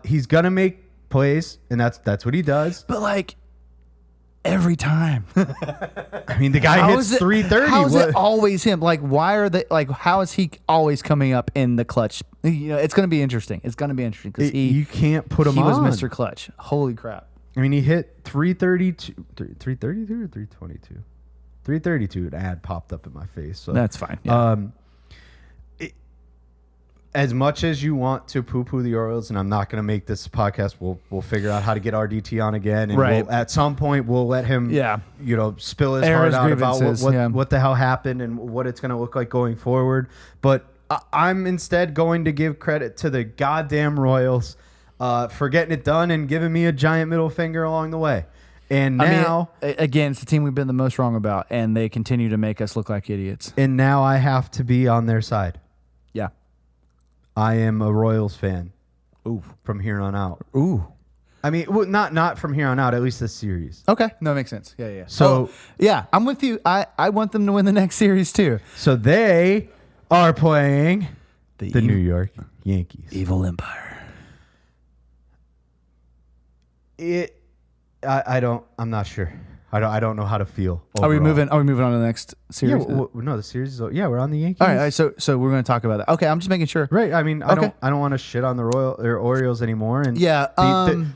He's gonna make plays, and that's what he does. But like every time. I mean, the guy hits 330. How is it always him? Like, why are they like? How is he always coming up in the clutch? It's going to be interesting. It's going to be interesting because you can't put him he on. was Mr. Clutch. Holy crap! I mean, he hit 332, 332 or 322, 332. An ad popped up in my face. So that's fine. Yeah. As much as you want to poo-poo the Orioles, and I'm not going to make this podcast, we'll figure out how to get RDT on again, and right. at some point we'll let him, spill his heart out about what the hell happened and what it's going to look like going forward. But I'm instead going to give credit to the goddamn Royals for getting it done and giving me a giant middle finger along the way. And now, again, it's the team we've been the most wrong about, and they continue to make us look like idiots. And now I have to be on their side. Yeah. I am a Royals fan. Ooh. From here on out. Ooh. I mean, not from here on out, at least this series. Okay. No, it makes sense. Yeah. So, yeah, I'm with you. I want them to win the next series, too. So they are playing the New York Yankees. Evil Empire. I'm not sure. I don't know how to feel. Are we moving on to the next series? Yeah, no, the series is we're on the Yankees. All right, so we're going to talk about that. Okay, I'm just making sure. Right. I mean, I don't want to shit on the Orioles anymore. And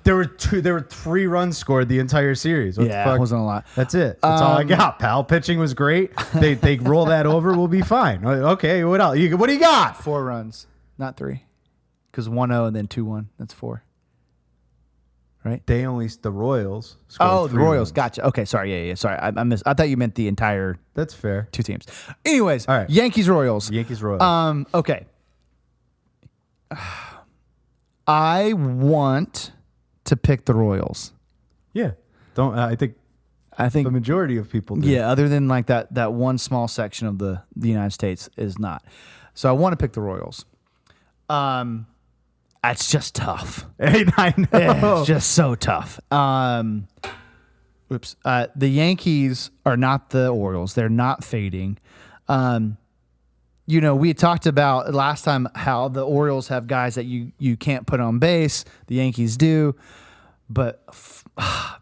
there were 3 runs scored the entire series. What the fuck? It wasn't a lot. That's it. That's all I got, pal. Pitching was great. They roll that over, we'll be fine. Okay, what else? What do you got? 4 runs, not 3, because 1-0 and then 2-1. That's 4. Right? The Royals. Oh, the Royals. Runs. Gotcha. Okay, sorry. Yeah. Sorry, I missed. I thought you meant the entire. That's fair. 2 teams. Anyways, all right. Yankees Royals. Okay. I want to pick the Royals. Yeah. I think the majority of people do. Yeah, other than like that one small section of the United States is not. So I want to pick the Royals. It's just tough. I know. It's just so tough. The Yankees are not the Orioles. They're not fading. We had talked about last time how the Orioles have guys that you can't put on base. The Yankees do. But,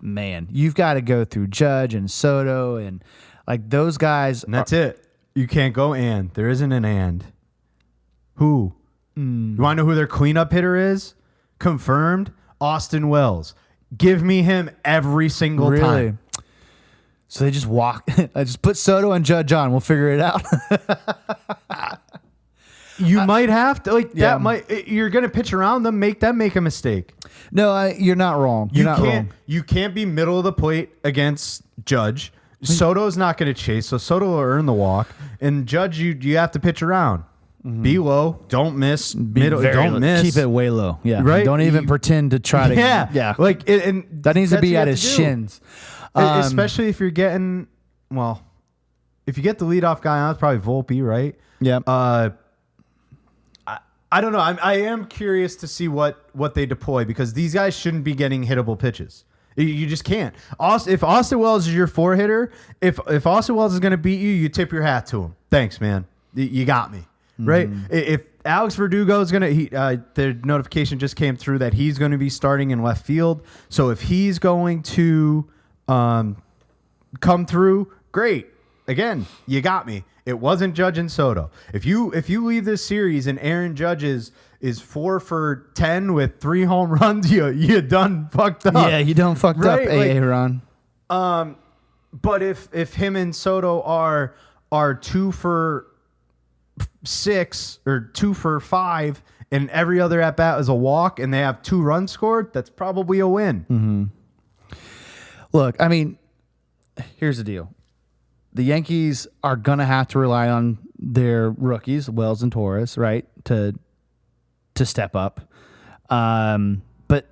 man, you've got to go through Judge and Soto and, like, those guys. And that's it. You can't go and. There isn't an and. Who? You want to know who their cleanup hitter is? Confirmed. Austin Wells. Give me him every single time. So they just walk. I just put Soto and Judge on. We'll figure it out. You might have to. You're going to pitch around them. Make a mistake. No, you're not wrong. You can't be middle of the plate against Judge. Soto's not going to chase, so Soto will earn the walk. And Judge, you have to pitch around. Mm-hmm. Be low. Don't miss. Don't miss. Keep it way low. Yeah. Right? Don't even pretend to try to. Yeah. And that needs to be at his shins. Especially if you're getting, if you get the leadoff guy on, it's probably Volpe, right? Yeah. I don't know. I am curious to see what they deploy because these guys shouldn't be getting hittable pitches. You just can't. If Austin Wells is your 4-hitter, if Austin Wells is going to beat you, you tip your hat to him. Thanks, man. You got me. Right? If Alex Verdugo is going to, the notification just came through that he's going to be starting in left field. So if he's going to come through, great. Again, you got me. It wasn't Judge and Soto. If you leave this series and Aaron Judge is 4 for 10 with 3 home runs, you done fucked up. Yeah, you done fucked up, Aaron. But if him and Soto are 2 for 6 or 2 for 5 and every other at bat is a walk and they have 2 runs scored, that's probably a win. Mm-hmm. Look, I mean, here's the deal. The Yankees are going to have to rely on their rookies, Wells and Torres, right, to step up. But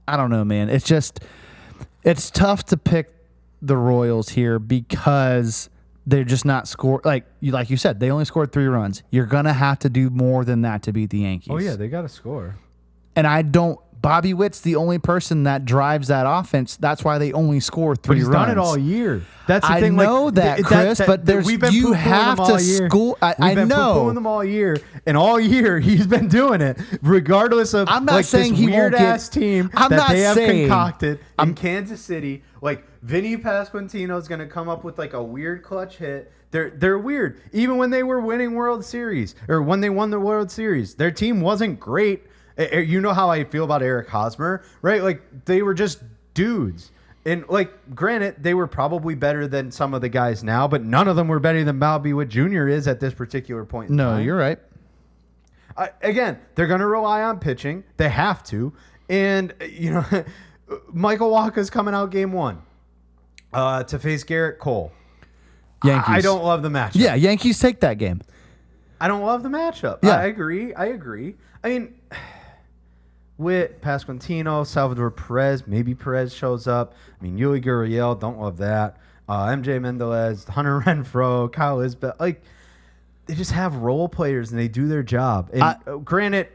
I don't know, man. It's tough to pick the Royals here because they're just not score like you said. They only scored 3 runs. You're gonna have to do more than that to beat the Yankees. Oh yeah, they got to score. And I don't. Bobby Witt's the only person that drives that offense. That's why they only score 3 But he's runs. done it all year. That's the I thing. know like, that, Chris, but there's we've been you poo-pooing have them to all year. school. I We've been know. poo-pooing them all year, and all year he's been doing it, regardless of I'm not like saying this he won't weird get- ass team I'm that not they have saying- concocted in Kansas City. Like Vinny Pasquantino is going to come up with like a weird clutch hit. They're weird. Even when they were winning World Series or when they won the World Series, their team wasn't great. You know how I feel about Eric Hosmer, right? Like they were just dudes. And like, granted, they were probably better than some of the guys now, but none of them were better than Bobby Witt Jr. is at this particular point in No, time. you're right. Again, they're going to rely on pitching. They have to. And, you know, Michael Wacha's coming out game 1 to face Garrett Cole. Yankees. I don't love the matchup. Yeah, Yankees take that game. I don't love the matchup. Yeah. I agree. I mean, Witt, Pasquantino, Salvador Perez. Maybe Perez shows up. I mean, Yuli Gurriel. Don't love that. MJ Mendez, Hunter Renfroe, Kyle Isbell. Like, they just have role players and they do their job. And granted,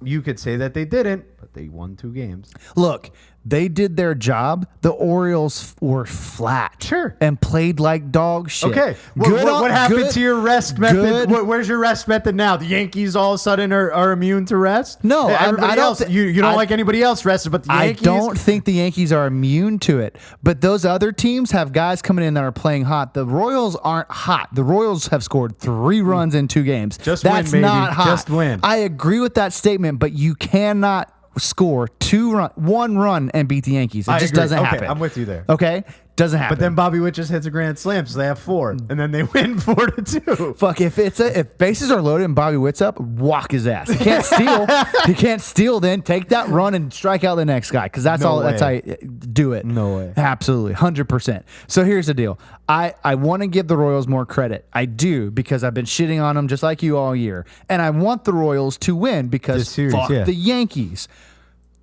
you could say that they didn't, but they won 2 games. Look, they did their job. The Orioles were flat. Sure. And played like dog shit. Okay. What happened to your rest method? Where's your rest method now? The Yankees all of a sudden are immune to rest? No, everybody I don't else. You don't like anybody else rested, but the Yankees. I don't think the Yankees are immune to it. But those other teams have guys coming in that are playing hot. The Royals aren't hot. The Royals have scored 3 runs in 2 games. That's win, baby. not hot. Just win. I agree with that statement, but you cannot score 1 run and beat the Yankees. It just agree. doesn't Okay, happen. I'm with you there. Okay? Doesn't happen. But then Bobby Witt just hits a grand slam, so they have 4, and then they win 4-2. Fuck, if bases are loaded and Bobby Witt's up, walk his ass. He can't steal. He can't steal. Then take that run and strike out the next guy because that's No all. way. That's how you do it. No way. Absolutely, 100%. So here's the deal. I want to give the Royals more credit. I do because I've been shitting on them just like you all year, and I want the Royals to win because This series, fuck yeah. the Yankees.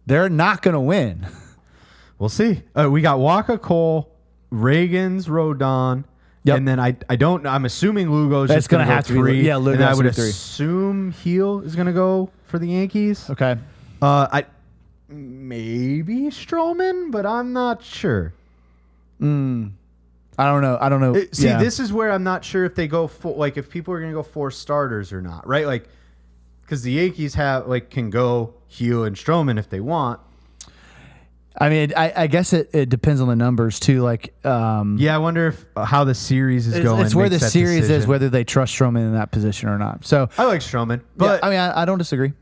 They're not going to win. We'll see. We got Wacha, Cole, Reagans, Rodon. Yep. And then I'm assuming Lugo's That's just going to have to be 3. yeah, Lugo and I has to would be 3. assume Heel is going to go for the Yankees. Okay. I maybe Stroman, but I'm not sure. I don't know. This is where I'm not sure if they go if people are going to go 4 starters or not, right? Like, because the Yankees can go Heel and Stroman if they want. I mean, I guess it depends on the numbers too. Like, Yeah, I wonder if how the series is going. it's where the makes that series is, decision. whether they trust Stroman in that position or not. So, I like Stroman, but yeah, I mean, I don't disagree.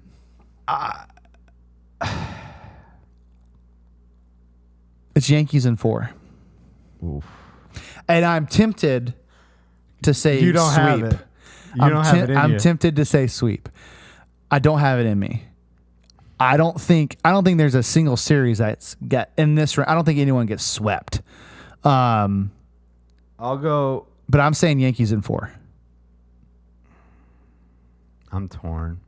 It's Yankees in 4. Oof. And I'm tempted to say You don't sweep. have it. You don't have it in I'm you. tempted to say sweep. I don't have it in me. I don't think there's a single series that's got in this round. I don't think anyone gets swept. I'll go. But I'm saying Yankees in 4. I'm torn.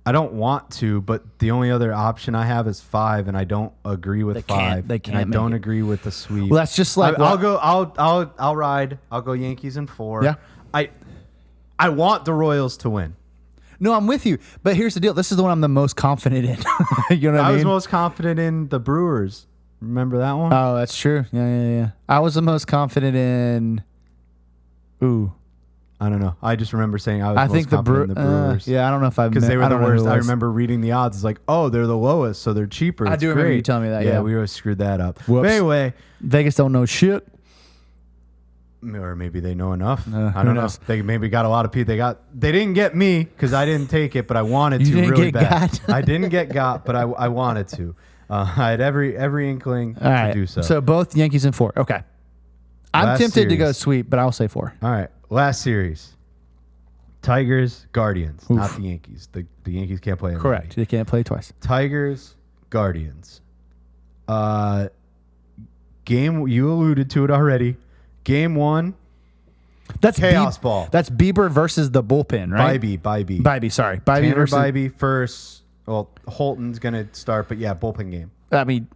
I don't want to, but the only other option I have is 5, and I don't agree with 5. They can't And I make don't it. agree with the sweep. Well, that's just like I'll go. I'll ride. I'll go Yankees in 4. Yeah. I want the Royals to win. No, I'm with you. But here's the deal. This is the one I'm the most confident in. You know what I I mean? was most confident in the Brewers. Remember that one? Oh, that's true. Yeah. I was the most confident in. Ooh. I don't know. I just remember saying I was I most think the confident in the Brewers. yeah, I don't know if I Because they were the worst. I I remember reading the odds. It's like, oh, they're the lowest, so they're cheaper. I It's do remember great. you telling me that, yeah. we always screwed that up. Whoops. But anyway, Vegas don't know shit. or maybe they know enough. Who I don't know. knows? They maybe got a lot of people. They didn't get me because I didn't take it, but I wanted You to didn't really get bad. got? I didn't get got, but I wanted to. I had every inkling All right. to do so. So both Yankees in 4. Okay. I'm Last tempted to go series. sweep, but I'll say 4. All right, last series. Tigers, Guardians, Oof. not the Yankees. The Yankees can't play anybody. Correct. They can't play twice. Tigers, Guardians. Game, you alluded to it already. Game 1, That's chaos ball. That's Bieber versus the bullpen, right? Bybee. Sorry. Bybee Tanner versus. Bybee first. Well, Holton's going to start, but yeah, bullpen game. I mean,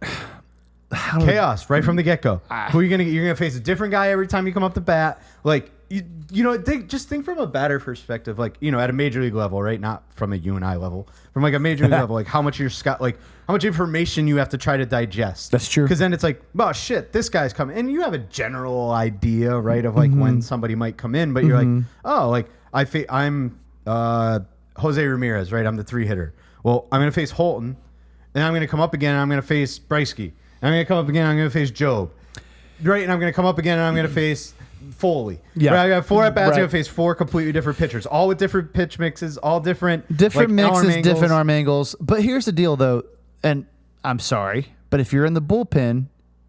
chaos right from the get-go. Who are you gonna get? You're gonna face a different guy every time you come up to bat. Like just think from a batter perspective, like at a major league level, right? Not from a you and I level, from like a major league level, like how much how much information you have to try to digest. That's true. Because then it's like, oh shit, this guy's coming, and you have a general idea, right, of like when somebody might come in, but you're like, oh, like I'm Jose Ramirez, right? I'm the 3-hitter. Well, I'm gonna face Holton, and I'm gonna come up again, and I'm gonna face Breisky. I'm going to come up again. I'm going to face Job. Right? And I'm going to come up again, and I'm going to face Foley. Yeah. Right? I got 4 at-bats. I'm going to face 4 completely different pitchers, all with different pitch mixes, all different mixes, different arm angles. But here's the deal, though, and I'm sorry, but if you're in the bullpen,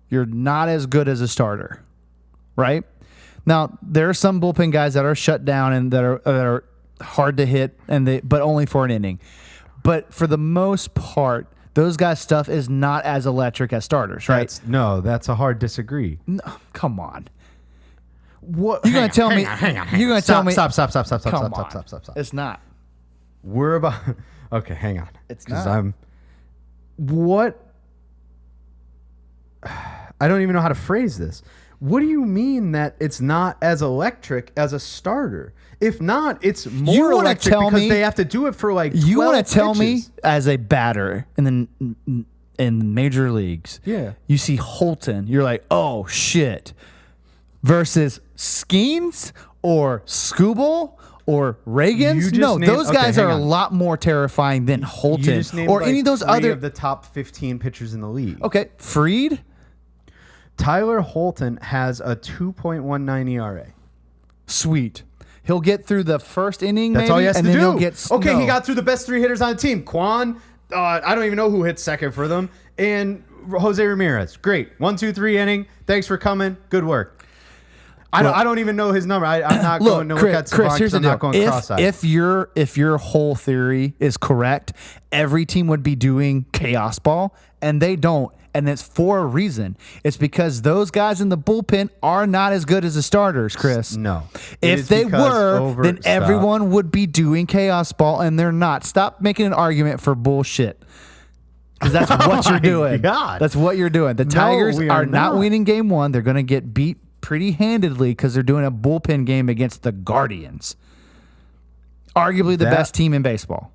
you're not as good as a starter, right? Now, there are some bullpen guys that are shut down and that are hard to hit, but only for an inning. But for the most part, those guys' stuff is not as electric as starters, right? That's a hard disagree. No, come on. What? You're going to tell me. You're going to tell me. Stop. It's not. We're about. Okay, hang on. It's not. What? I don't even know how to phrase this. What do you mean that it's not as electric as a starter? If not, it's more electric because they have to do it for like 12 You want to tell pitches. me as a batter in major leagues, you see Holton, you're like, oh shit, versus Skeens or Skubal or Reagans? No, those guys are a lot more terrifying than Holton or any of those other of the top 15 pitchers in the league. Okay, Fried. Tyler Holton has a 2.19 ERA. Sweet. He'll get through the first inning, That's all he has to do. He'll get he got through the best 3 hitters on the team. Quan, I don't even know who hit second for them, and Jose Ramirez. Great. 1, 2, 3 inning. Thanks for coming. Good work. I don't even know his number. I'm not going to look at Chris, here's the deal. Not going cross-eyed. If your whole theory is correct, every team would be doing chaos ball, and they don't. And it's for a reason. It's because those guys in the bullpen are not as good as the starters, Chris. No. If they were, then everyone would be doing chaos ball, and they're not. Stop making an argument for bullshit. Because that's what you're doing. God. That's what you're doing. The Tigers are not winning game 1. They're going to get beat pretty handedly because they're doing a bullpen game against the Guardians. Arguably the best team in baseball.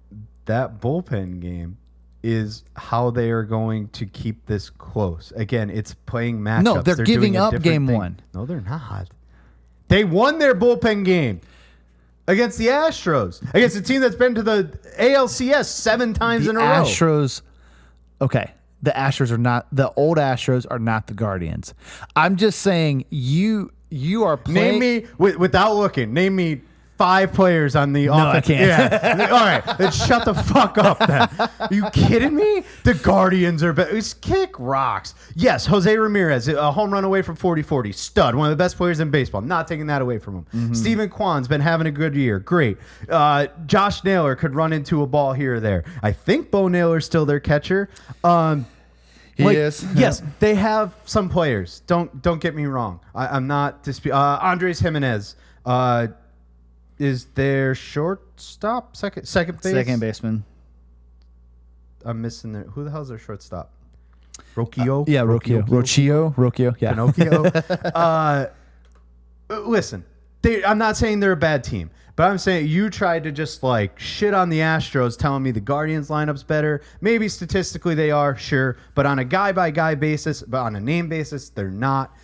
That bullpen game is how they are going to keep this close. Again, it's playing matchups. No, they're giving up game 1. No, they're not. They won their bullpen game against the Astros, against a team that's been to the ALCS 7 times in a row. Astros, okay. The Astros are not, the old Astros are not the Guardians. I'm just saying you are playing. Name me, without looking, name me 5 players on the offense. No, I can't. Yeah. All right, then shut the fuck up then. Are you kidding me? The Guardians are better. Kick rocks. Yes, Jose Ramirez, a home run away from 40-40. Stud, one of the best players in baseball. I'm not taking that away from him. Mm-hmm. Steven Kwan's been having a good year. Great. Josh Naylor could run into a ball here or there. I think Bo Naylor's still their catcher. He is. Yes, they have some players. Don't get me wrong. I'm not disputing. Andres Jimenez is their shortstop, second base? Second baseman. I'm missing their. Who the hell's their shortstop? Rocchio? Yeah, Rocchio. Yeah. Pinocchio. Listen, I'm not saying they're a bad team, but I'm saying you tried to just like shit on the Astros, telling me the Guardians lineup's better. Maybe statistically they are, sure, but on a guy-by-guy basis, but on a name basis, they're not.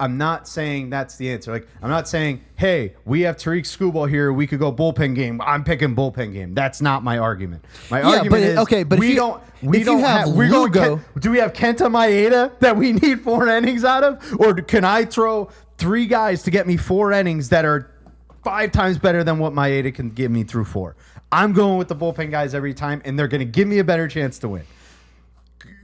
I'm not saying that's the answer. Like, I'm not saying, hey, we have Tariq Skubal here. We could go bullpen game. I'm picking bullpen game. That's not my argument. My argument is, okay, but we don't have Lugo. Do we have Kenta Maeda that we need 4 innings out of? Or can I throw 3 guys to get me 4 innings that are 5 times better than what Maeda can give me through 4? I'm going with the bullpen guys every time, and they're going to give me a better chance to win.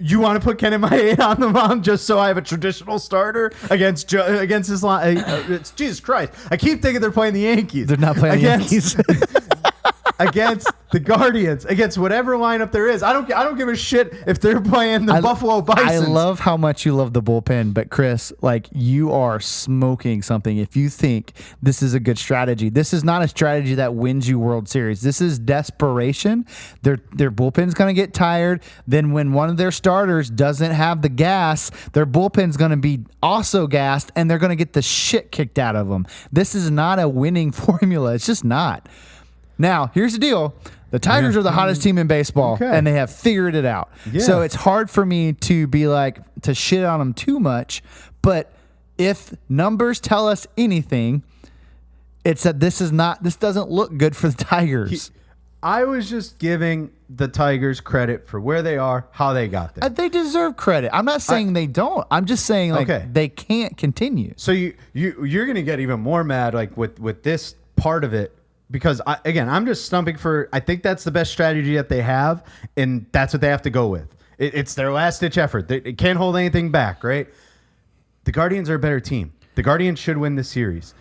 You want to put Ken Maeda on the mound just so I have a traditional starter against his line? Jesus Christ! I keep thinking they're playing the Yankees. They're not playing the Yankees. against the Guardians, against whatever lineup there is. I don't give a shit if they're playing the Buffalo Bisons. I love how much you love the bullpen, but Chris, like, you are smoking something if you think this is a good strategy. This is not a strategy that wins you World Series. This is desperation. Their bullpen's going to get tired. Then when one of their starters doesn't have the gas, their bullpen's going to be also gassed, and they're going to get the shit kicked out of them. This is not a winning formula. It's just not. Now, here's the deal. The Tigers are the hottest team in baseball, and they have figured it out. Yeah. So it's hard for me to be like, to shit on them too much. But if numbers tell us anything, it's that this doesn't look good for the Tigers. I was just giving the Tigers credit for where they are, how they got there. They deserve credit. I'm not saying they don't. I'm just saying they can't continue. So you're going to get even more mad like with this part of it. Because, I'm just stumping for, I think that's the best strategy that they have, and that's what they have to go with. It's their last-ditch effort. They can't hold anything back, right? The Guardians are a better team. The Guardians should win this series.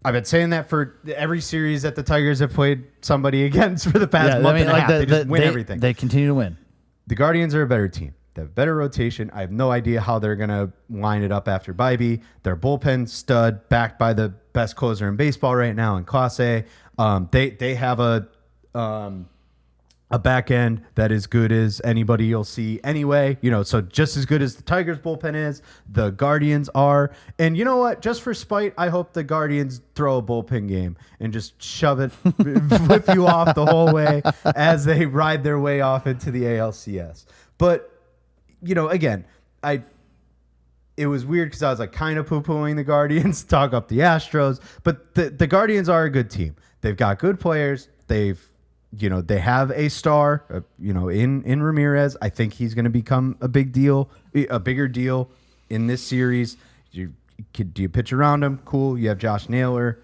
I've been saying that for every series that the Tigers have played somebody against for the past month and a half. They just win everything. They continue to win. The Guardians are a better team. They have better rotation. I have no idea how they're going to line it up after Bybee. Their bullpen stud, backed by the best closer in baseball right now in Clase. They have a back end that is good as anybody you'll see anyway. So just as good as the Tigers bullpen is, the Guardians are. And you know what? Just for spite, I hope the Guardians throw a bullpen game and just shove it, flip you off the whole way as they ride their way off into the ALCS. But again, it was weird because I was like kind of poo-pooing the Guardians, talk up the Astros, but the Guardians are a good team. They've got good players. They have a star, in Ramirez. I think he's going to become a bigger deal in this series. Do you pitch around him? Cool. You have Josh Naylor.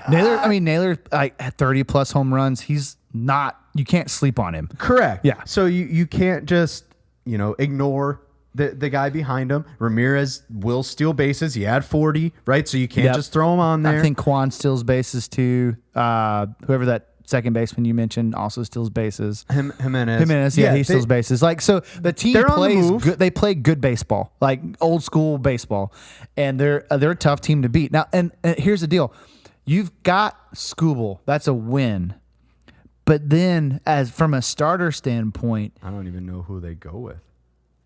Naylor, at 30 plus home runs, he's not. You can't sleep on him. Correct. Yeah. So you can't just ignore the guy behind him. Ramirez will steal bases. He had 40, right? So you can't just throw him on there. I think Quan steals bases too. Whoever that second baseman you mentioned also steals bases. Jimenez. Yeah, he steals bases. Like, so the team plays good. They play good baseball, like old school baseball, and they're a tough team to beat. Now, and here's the deal: you've got Skubal. That's a win. But then, as from a starter standpoint, I don't even know who they go with.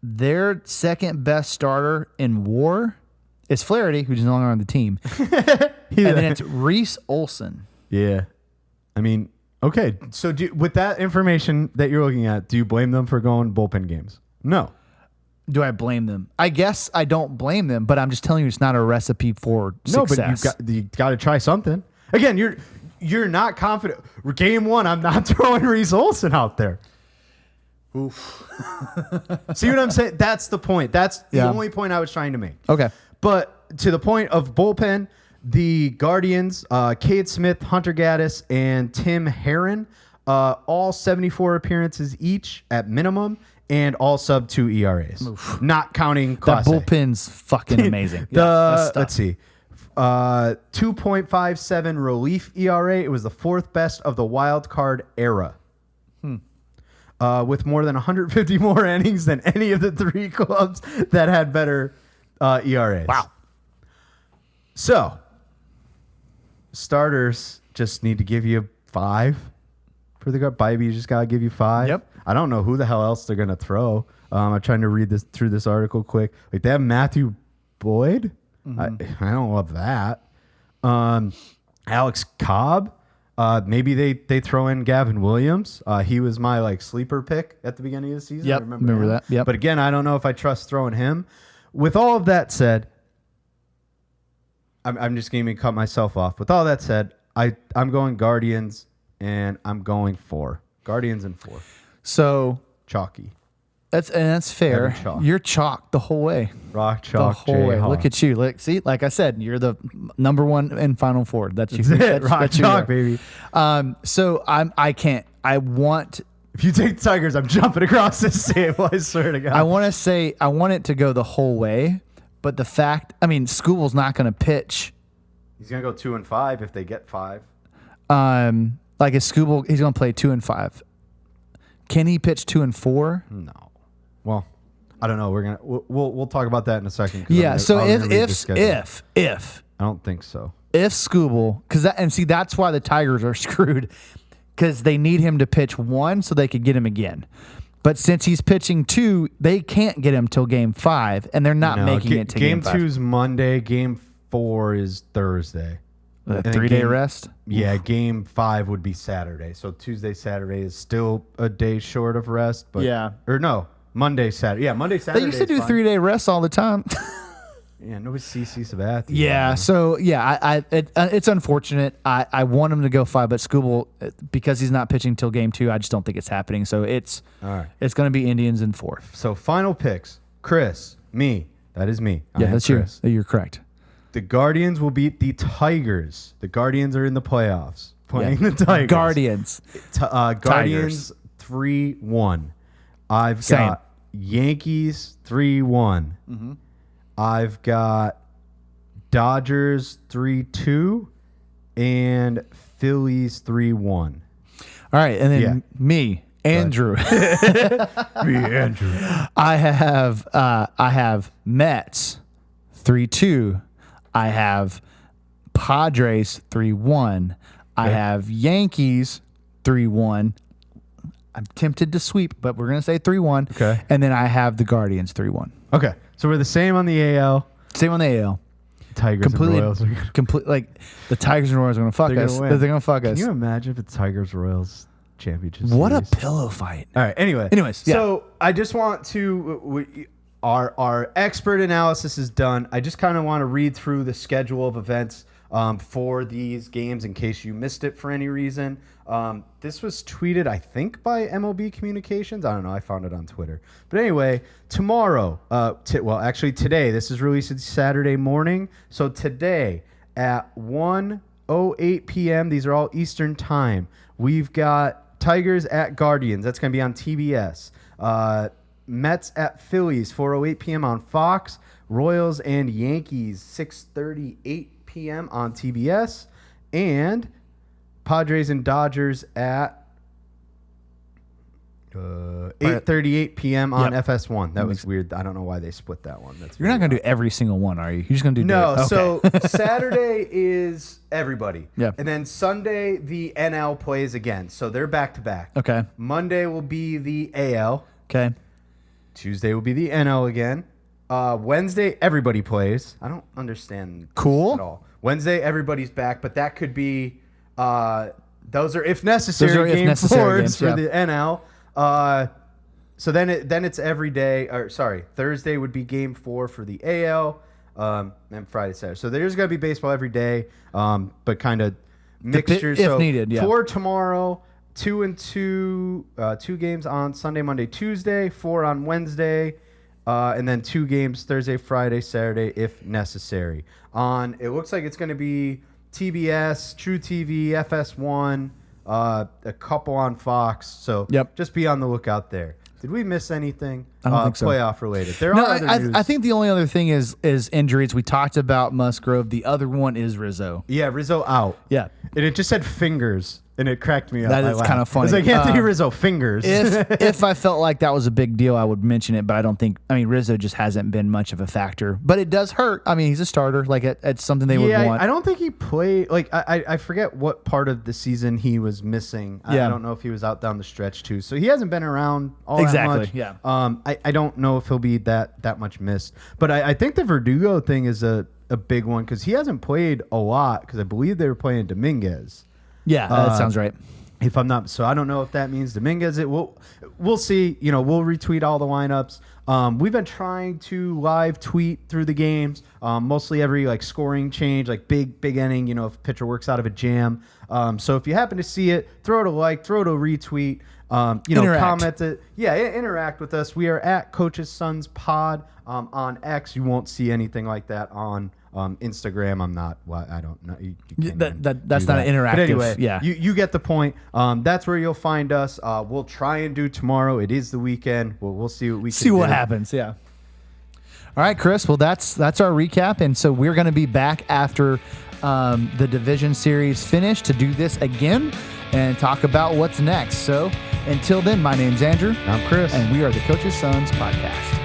Their second best starter in WAR is Flaherty, who's no longer on the team. And then it's Reese Olson. Yeah. Okay. So with that information that you're looking at, do you blame them for going bullpen games? No. Do I blame them? I guess I don't blame them, but I'm just telling you it's not a recipe for success. No, but you got to try something. Again, you're not confident. Game one, I'm not throwing Reese Olson out there. Oof. See what I'm saying? That's the point. That's the only point I was trying to make. Okay. But to the point of bullpen, the Guardians, Cade Smith, Hunter Gaddis, and Tim Herron, all 74 appearances each at minimum, and all sub 2 ERAs. Oof. Not counting Clase. That bullpen's fucking amazing. Let's see. 2.57 relief ERA. It was the fourth best of the wild card era. With more than 150 more innings than any of the three clubs that had better ERAs. Wow. So, starters just need to give you 5 for the guard. Bybee just got to give you 5. Yep. I don't know who the hell else they're going to throw. I'm trying to read through this article quick. Like, they have Matthew Boyd. Mm-hmm. I don't love that. Alex Cobb. Maybe they throw in Gavin Williams. He was my sleeper pick at the beginning of the season. Yep, I remember that. Yep. But again, I don't know if I trust throwing him. With all of that said, I'm just going to cut myself off. With all that said, I'm going Guardians, and I'm going 4. Guardians and 4. So chalky. That's fair. You're chalk the whole way. Rock chalk. The whole way. Look at you. See, like I said, you're the number 1 in Final Four. That's you. That's Rock chalk, baby. So I can't. I want. If you take the Tigers, I'm jumping across this table. I swear to God. I want it to go the whole way, but the fact, Skubal's not going to pitch. He's going to go 2-5 if they get 5. Like, is Skubal, he's going to play 2 and 5. Can he pitch 2 and 4? No. Well, I don't know. We'll talk about that in a second. Yeah. So if I don't think so. If Skubal, that's why the Tigers are screwed, because they need him to pitch 1 so they could get him again. But since he's pitching 2, they can't get him till Game 5, and they're not making it to Game 5. Game 2 is Monday. Game 4 is Thursday. A 3-day rest? Yeah, Game 5 would be Saturday. So Tuesday, Saturday is still a day short of rest. But yeah. Or no, Monday, Saturday. Yeah, Monday, Saturday. They used to do 3-day rests all the time. Yeah, no, it's CC Sabathia. Yeah, so yeah, it's unfortunate. I want him to go 5, but Skubal, because he's not pitching till Game 2, I just don't think it's happening. So it's going to be Indians in 4. So final picks: Chris, me. That is me. Yeah, that's Chris. You're correct. The Guardians will beat the Tigers. The Guardians are in the playoffs playing the Tigers. Guardians. Guardians 3-1. I've got Yankees 3-1. Mm-hmm. I've got Dodgers 3-2 and Phillies 3-1. All right, and then me, Andrew. Andrew. I have Mets 3-2. I have Padres 3-1. I have Yankees 3-1. I'm tempted to sweep, but we're going to say 3-1. Okay. And then I have the Guardians 3-1. Okay. So we're the same on the AL. Same on the AL. Tigers and Royals are like the Tigers and Royals are going to fuck us. They're going to fuck us. Can you imagine if it's Tigers Royals championship What series? a pillow fight. All right. Anyways, yeah. So I just want to our expert analysis is done. I just kind of want to read through the schedule of events for these games in case you missed it for any reason. This was tweeted, I think, by MLB Communications. I don't know. I found it on Twitter. But anyway, tomorrow, actually today, this is released Saturday morning. So today at 1:08 p.m., these are all Eastern time, we've got Tigers at Guardians. That's going to be on TBS. Mets at Phillies, 4:08 p.m. on Fox. Royals and Yankees, 6:38 p.m. on TBS. And Padres and Dodgers at 8:38 p.m. on FS1. That was weird. I don't know why they split that one. You're not going to do every single one, are you? You're just going to do no. Okay. So Saturday is everybody. Yeah. And then Sunday the NL plays again. So they're back to back. Okay. Monday will be the AL. Okay. Tuesday will be the NL again. Wednesday everybody plays. I don't understand cool at all. Wednesday everybody's back, but that could be those are if necessary game forwards for the NL. So then it's every day. Or sorry, Thursday would be game 4 for the AL. And Friday, Saturday. So there's gonna be baseball every day. But kind of mixtures if needed. Yeah. 4 tomorrow, 2 and 2, 2 games on Sunday, Monday, Tuesday, 4 on Wednesday, and then 2 games Thursday, Friday, Saturday if necessary. It looks like it's gonna be TBS, True TV, FS1, a couple on Fox. So just be on the lookout there. Did we miss anything? I don't think so. Playoff related. I think the only other thing is injuries. We talked about Musgrove. The other one is Rizzo. Yeah, Rizzo out. Yeah. And it just said fingers, and it cracked me up. That is kind of funny. It's like Anthony Rizzo, fingers. If I felt like that was a big deal, I would mention it, but I don't think. I mean, Rizzo just hasn't been much of a factor, but it does hurt. I mean, he's a starter. Like it's something they would want. I don't think he played. Like I forget what part of the season he was missing. I don't know if he was out down the stretch too. So he hasn't been around all that much. Yeah. I don't know if he'll be that much missed, but I think the Verdugo thing is a big one because he hasn't played a lot because I believe they were playing Dominguez. Yeah, that sounds right. If I'm not, so I don't know if that means Dominguez. We'll see. We'll retweet all the lineups. We've been trying to live tweet through the games, mostly every scoring change, like big inning. If a pitcher works out of a jam. So if you happen to see it, throw it a like, throw it a retweet. Interact. Comment it. Yeah, interact with us. We are at Coach's Sons Pod on X. You won't see anything like that on Instagram. I'm not. Well, I don't know. You that's not interactive. But anyway, yeah. You get the point. That's where you'll find us. We'll try and do tomorrow. It is the weekend. We'll see what we can do. What happens. Yeah. All right, Chris. Well, that's our recap, and so we're going to be back after the division series finish to do this again. and talk about what's next. So until then, my name's Andrew. I'm Chris. And we are the Coach's Sons Podcast.